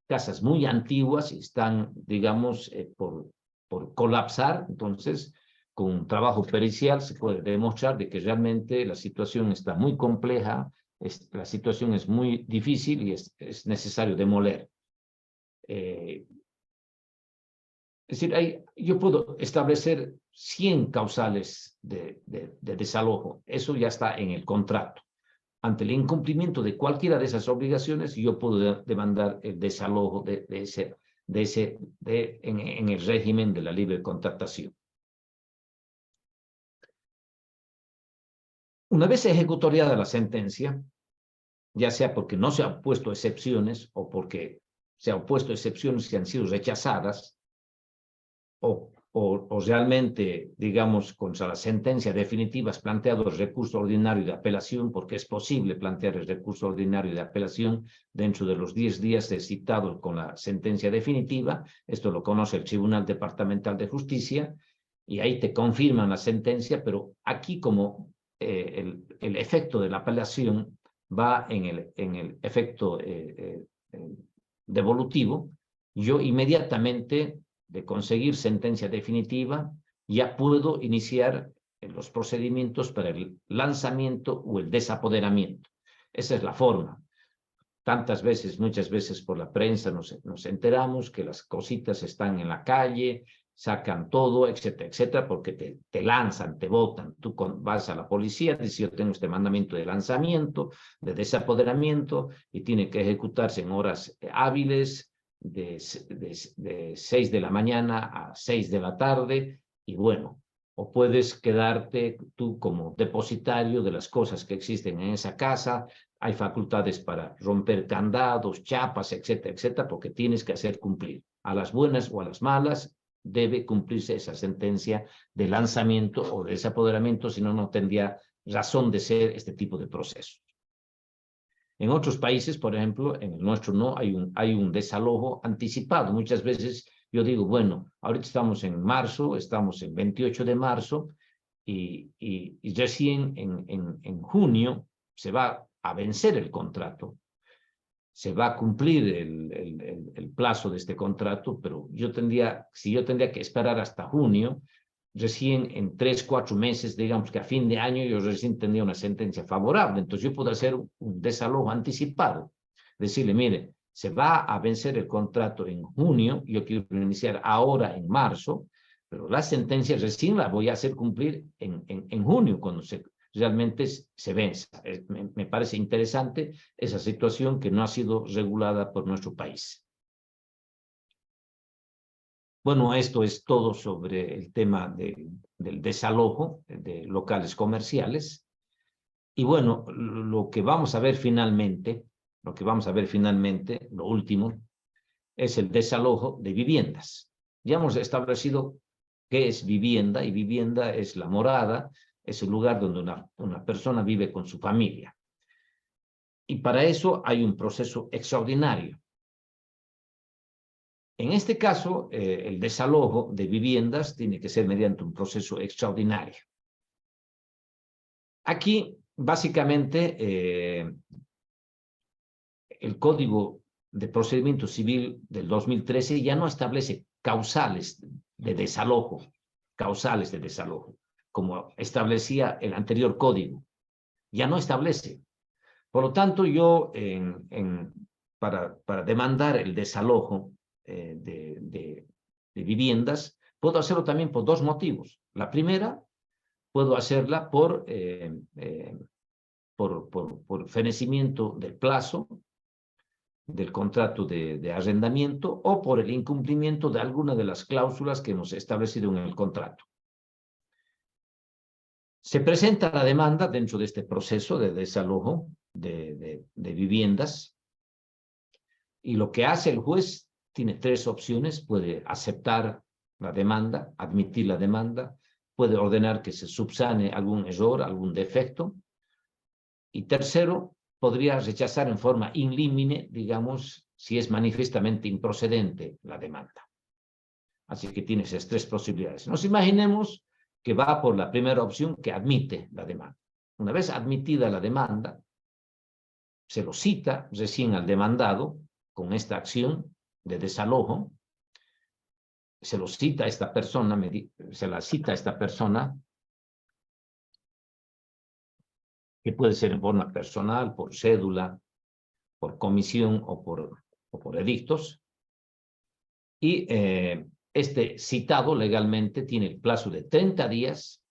casas muy antiguas y están, digamos, por colapsar. Entonces, con un trabajo pericial se puede demostrar de que realmente la situación está muy compleja, la situación es muy difícil y es necesario demoler. Es decir, yo puedo establecer 100 causales de desalojo. Eso ya está en el contrato. Ante el incumplimiento de cualquiera de esas obligaciones, yo puedo demandar el desalojo en el régimen de la libre contratación. Una vez ejecutoriada la sentencia, ya sea porque no se han puesto excepciones o porque se han puesto excepciones que han sido rechazadas, o realmente, digamos, contra la sentencia definitiva es planteado el recurso ordinario de apelación, porque es posible plantear el recurso ordinario de apelación dentro de los 10 días de citado con la sentencia definitiva. Esto lo conoce el Tribunal Departamental de Justicia, y ahí te confirman la sentencia, pero aquí como el efecto de la apelación va en el efecto devolutivo, yo inmediatamente de conseguir sentencia definitiva, ya puedo iniciar los procedimientos para el lanzamiento o el desapoderamiento. Esa es la forma. Muchas veces por la prensa nos enteramos que las cositas están en la calle, sacan todo, etcétera, etcétera, porque te lanzan, te botan. Tú vas a la policía, dices, yo tengo este mandamiento de lanzamiento, de desapoderamiento, y tiene que ejecutarse en horas hábiles, de 6 de la mañana a 6 de la tarde, y bueno, o puedes quedarte tú como depositario de las cosas que existen en esa casa. Hay facultades para romper candados, chapas, etcétera, etcétera, porque tienes que hacer cumplir. A las buenas o a las malas debe cumplirse esa sentencia de lanzamiento o de desapoderamiento, si no, no tendría razón de ser este tipo de procesos. En otros países, por ejemplo, en el nuestro no, hay un desalojo anticipado. Muchas veces yo digo, bueno, ahorita estamos en marzo, estamos en 28 de marzo, y recién en junio se va a vencer el contrato, se va a cumplir el plazo de este contrato, pero si yo tendría que esperar hasta junio, recién en 3, 4 meses, digamos que a fin de año, yo recién tendría una sentencia favorable. Entonces yo puedo hacer un desalojo anticipado, decirle, mire, se va a vencer el contrato en junio, yo quiero iniciar ahora en marzo, pero la sentencia recién la voy a hacer cumplir en junio, cuando realmente se venza. Me parece interesante esa situación que no ha sido regulada por nuestro país. Bueno, esto es todo sobre el tema del desalojo de locales comerciales. Y bueno, lo que vamos a ver finalmente, lo último, es el desalojo de viviendas. Ya hemos establecido qué es vivienda, y vivienda es la morada, es el lugar donde una persona vive con su familia. Y para eso hay un proceso extraordinario. En este caso, el desalojo de viviendas tiene que ser mediante un proceso extraordinario. Aquí, básicamente, el Código de Procedimiento Civil del 2013 ya no establece causales de desalojo, como establecía el anterior código. Ya no establece. Por lo tanto, yo, para demandar el desalojo de viviendas, puedo hacerlo también por 2 motivos. La primera, puedo hacerla por fenecimiento del plazo del contrato de arrendamiento, o por el incumplimiento de alguna de las cláusulas que hemos establecido en el contrato. Se presenta la demanda dentro de este proceso de desalojo de viviendas, y lo que hace el juez tiene 3 opciones. Puede aceptar la demanda, admitir la demanda, puede ordenar que se subsane algún error, algún defecto, y tercero, podría rechazar en forma in limine, digamos, si es manifiestamente improcedente la demanda. Así que tiene esas 3 posibilidades. Nos imaginemos que va por la primera opción, que admite la demanda. Una vez admitida la demanda, se lo cita recién al demandado con esta acción, de desalojo, se lo cita a esta persona, se la cita a esta persona, que puede ser en forma personal, por cédula, por comisión o por edictos, y este citado legalmente tiene el plazo de 30 días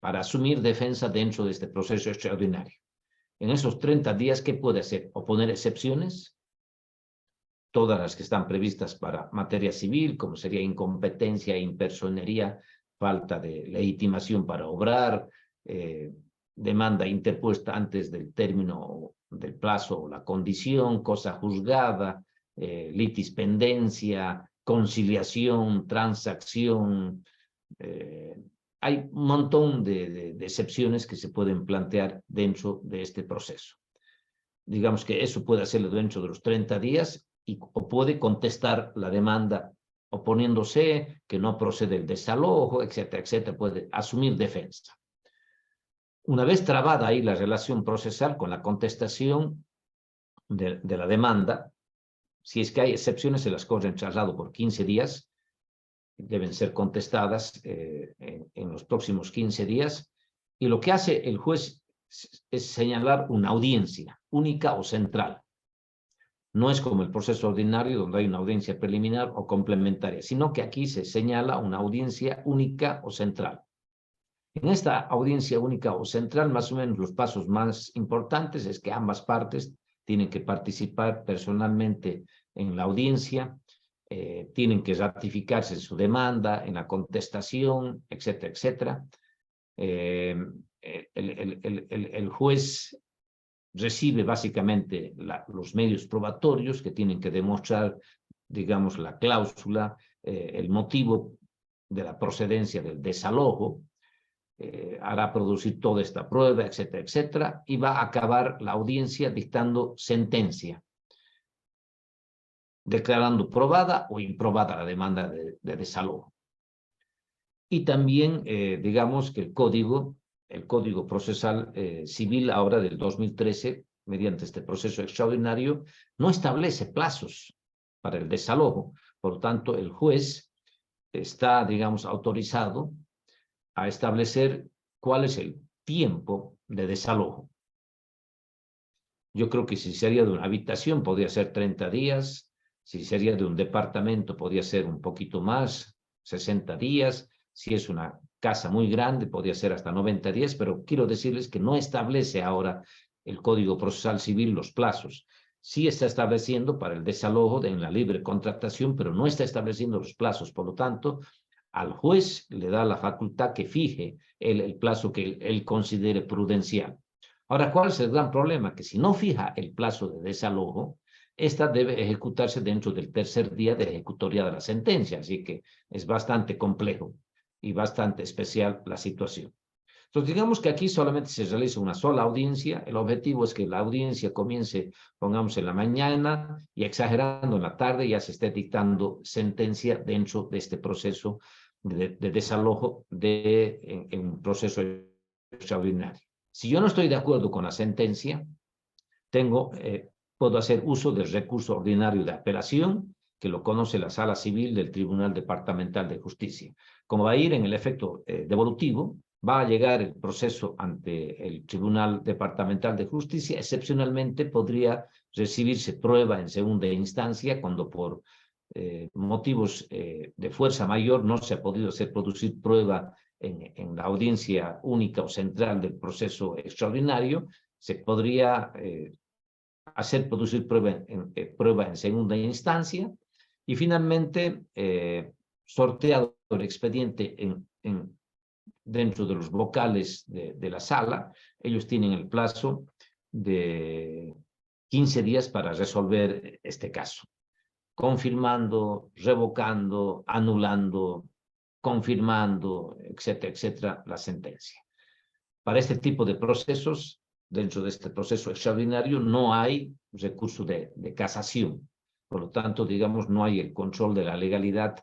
para asumir defensa dentro de este proceso extraordinario. En esos 30 días, ¿qué puede hacer? Oponer excepciones, todas las que están previstas para materia civil, como sería incompetencia, impersonería, falta de legitimación para obrar, demanda interpuesta antes del término del plazo o la condición, cosa juzgada, litispendencia, conciliación, transacción. Hay un montón de excepciones que se pueden plantear dentro de este proceso. Digamos que eso puede hacerlo dentro de los 30 días o puede contestar la demanda oponiéndose, que no procede el desalojo, etcétera, etcétera, puede asumir defensa. Una vez trabada ahí la relación procesal con la contestación de la demanda, si es que hay excepciones, se las corre en traslado por 15 días, deben ser contestadas en los próximos 15 días, y lo que hace el juez es señalar una audiencia única o central. No es como el proceso ordinario, donde hay una audiencia preliminar o complementaria, sino que aquí se señala una audiencia única o central. En esta audiencia única o central, más o menos los pasos más importantes es que ambas partes tienen que participar personalmente en la audiencia, tienen que ratificarse en su demanda, en la contestación, etcétera, etcétera. El juez recibe básicamente los medios probatorios que tienen que demostrar, digamos, la cláusula, el motivo de la procedencia del desalojo, hará producir toda esta prueba, etcétera, etcétera, y va a acabar la audiencia dictando sentencia, declarando probada o improbada la demanda de desalojo. Y también, digamos que el Código Procesal Civil ahora del 2013, mediante este proceso extraordinario, no establece plazos para el desalojo. Por lo tanto, el juez está, digamos, autorizado a establecer cuál es el tiempo de desalojo. Yo creo que si sería de una habitación, podría ser 30 días. Si sería de un departamento, podría ser un poquito más, 60 días. Si es una casa muy grande, podría ser hasta 90 días, pero quiero decirles que no establece ahora el Código Procesal Civil los plazos. Sí está estableciendo para el desalojo en la libre contratación, pero no está estableciendo los plazos. Por lo tanto, al juez le da la facultad que fije el plazo que él considere prudencial. Ahora, ¿cuál es el gran problema? Que si no fija el plazo de desalojo, esta debe ejecutarse dentro del tercer día de ejecutoria de la sentencia, así que es bastante complejo y bastante especial la situación. Entonces, digamos que aquí solamente se realiza una sola audiencia. El objetivo es que la audiencia comience, pongamos, en la mañana y exagerando en la tarde ya se esté dictando sentencia dentro de este proceso de desalojo en un proceso extraordinario. Si yo no estoy de acuerdo con la sentencia, puedo hacer uso del recurso ordinario de apelación, que lo conoce la Sala Civil del Tribunal Departamental de Justicia. Como va a ir en el efecto devolutivo, va a llegar el proceso ante el Tribunal Departamental de Justicia. Excepcionalmente podría recibirse prueba en segunda instancia cuando por motivos de fuerza mayor no se ha podido hacer producir prueba en la audiencia única o central del proceso extraordinario. Se podría hacer producir prueba en segunda instancia y finalmente sorteado el expediente dentro de los vocales de la sala. Ellos tienen el plazo de 15 días para resolver este caso, confirmando, revocando, anulando, confirmando, etcétera, etcétera, la sentencia. Para este tipo de procesos, dentro de este proceso extraordinario, no hay recurso de casación. Por lo tanto, digamos, no hay el control de la legalidad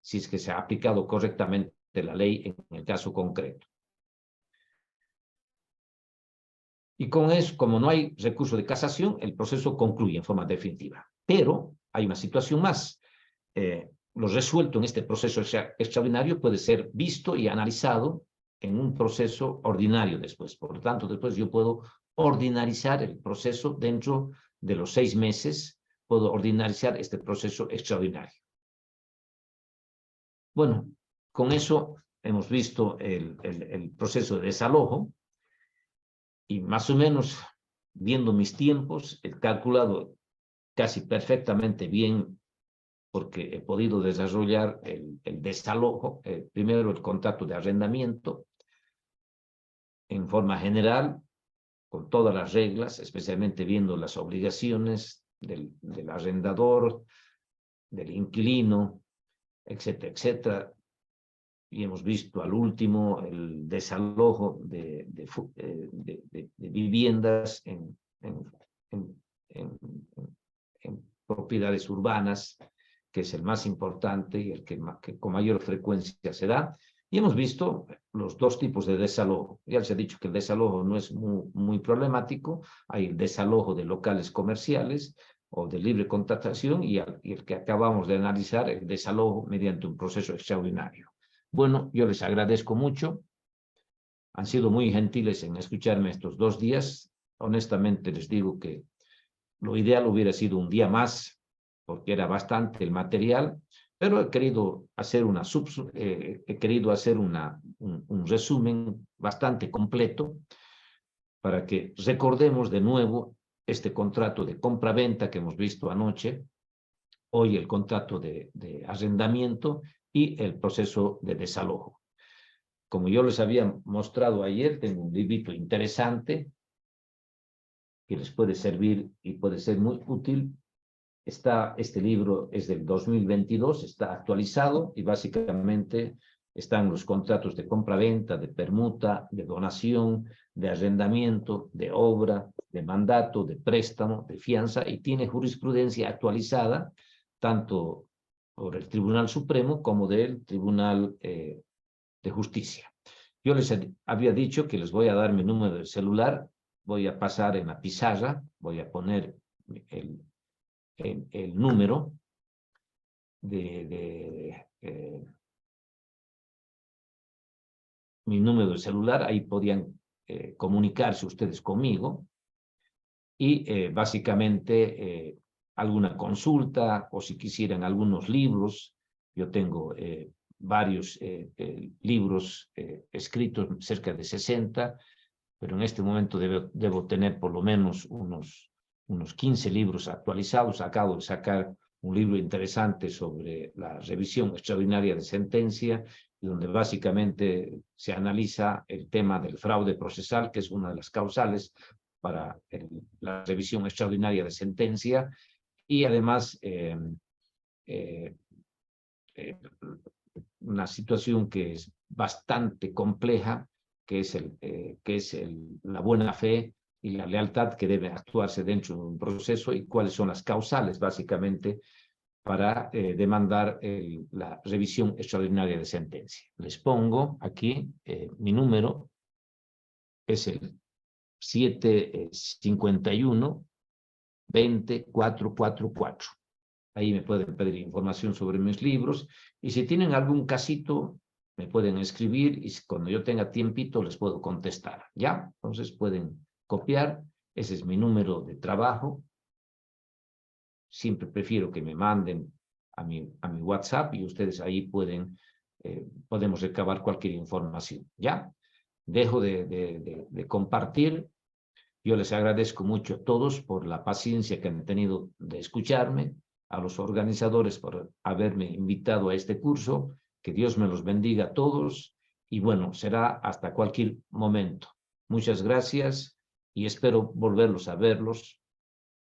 si es que se ha aplicado correctamente la ley en el caso concreto. Y con eso, como no hay recurso de casación, el proceso concluye en forma definitiva. Pero hay una situación más. Lo resuelto en este proceso extraordinario puede ser visto y analizado en un proceso ordinario después. Por lo tanto, después yo puedo ordinarizar el proceso dentro de los 6 meses, puedo ordinarizar este proceso extraordinario. Bueno, con eso hemos visto el proceso de desalojo y más o menos viendo mis tiempos, he calculado casi perfectamente bien porque he podido desarrollar el desalojo, primero el contrato de arrendamiento en forma general, con todas las reglas, especialmente viendo las obligaciones del arrendador, del inquilino, etcétera, etcétera. Y hemos visto al último el desalojo de viviendas en propiedades urbanas, que es el más importante y el que con mayor frecuencia se da. Y hemos visto los 2 tipos de desalojo. Ya se ha dicho que el desalojo no es muy problemático. Hay el desalojo de locales comerciales o de libre contratación y el que acabamos de analizar, el desalojo mediante un proceso extraordinario. Bueno, yo les agradezco mucho. Han sido muy gentiles en escucharme estos 2 días. Honestamente les digo que lo ideal hubiera sido un día más, porque era bastante el material, pero he querido hacer un resumen bastante completo para que recordemos de nuevo este contrato de compra-venta que hemos visto anoche, hoy el contrato de arrendamiento y el proceso de desalojo. Como yo les había mostrado ayer, tengo un librito interesante que les puede servir y puede ser muy útil. Este libro es del 2022, está actualizado y básicamente están los contratos de compra-venta, de permuta, de donación, de arrendamiento, de obra, de mandato, de préstamo, de fianza y tiene jurisprudencia actualizada tanto por el Tribunal Supremo como del Tribunal de Justicia. Yo les había dicho que les voy a dar mi número de celular, voy a pasar en la pizarra, voy a poner el número mi número de celular, ahí podían comunicarse ustedes conmigo y básicamente alguna consulta o si quisieran algunos libros, yo tengo varios libros escritos, cerca de 60, pero en este momento debo tener por lo menos unos 15 libros actualizados. Acabo de sacar un libro interesante sobre la revisión extraordinaria de sentencia, donde básicamente se analiza el tema del fraude procesal, que es una de las causales para la revisión extraordinaria de sentencia, y además una situación que es bastante compleja, que es la buena fe y la lealtad que debe actuarse dentro de un proceso y cuáles son las causales básicamente para demandar la revisión extraordinaria de sentencia. Les pongo aquí mi número, es el 751-20444. Ahí me pueden pedir información sobre mis libros y si tienen algún casito me pueden escribir y cuando yo tenga tiempito les puedo contestar, ¿ya? Entonces pueden copiar, ese es mi número de trabajo. Siempre prefiero que me manden a mi WhatsApp y ustedes ahí podemos recabar cualquier información, ¿ya? Dejo de compartir. Yo les agradezco mucho a todos por la paciencia que han tenido de escucharme, a los organizadores por haberme invitado a este curso, que Dios me los bendiga a todos y bueno, será hasta cualquier momento. Muchas gracias y espero volverlos a verlos,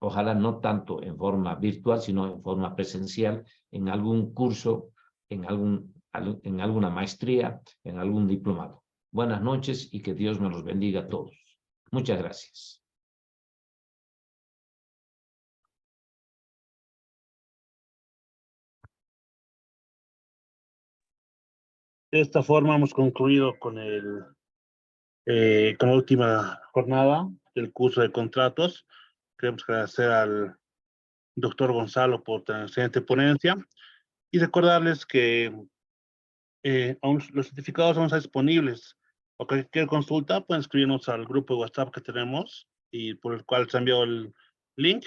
ojalá no tanto en forma virtual, sino en forma presencial, en algún curso, en alguna maestría, en algún diplomado. Buenas noches y que Dios me los bendiga a todos. Muchas gracias. De esta forma hemos concluido con la última jornada del curso de contratos. Queremos agradecer al doctor Gonzalo, por la excelente ponencia. Y recordarles que aún los certificados aún están disponibles. O cualquier consulta, pueden escribirnos al grupo de WhatsApp que tenemos y por el cual se envió el link.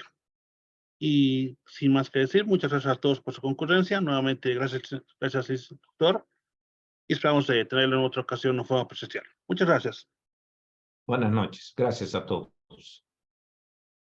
Y sin más que decir, muchas gracias a todos por su concurrencia. Nuevamente, gracias, doctor. Y esperamos tenerlo en otra ocasión en forma presencial. Muchas gracias. Buenas noches. Gracias a todos.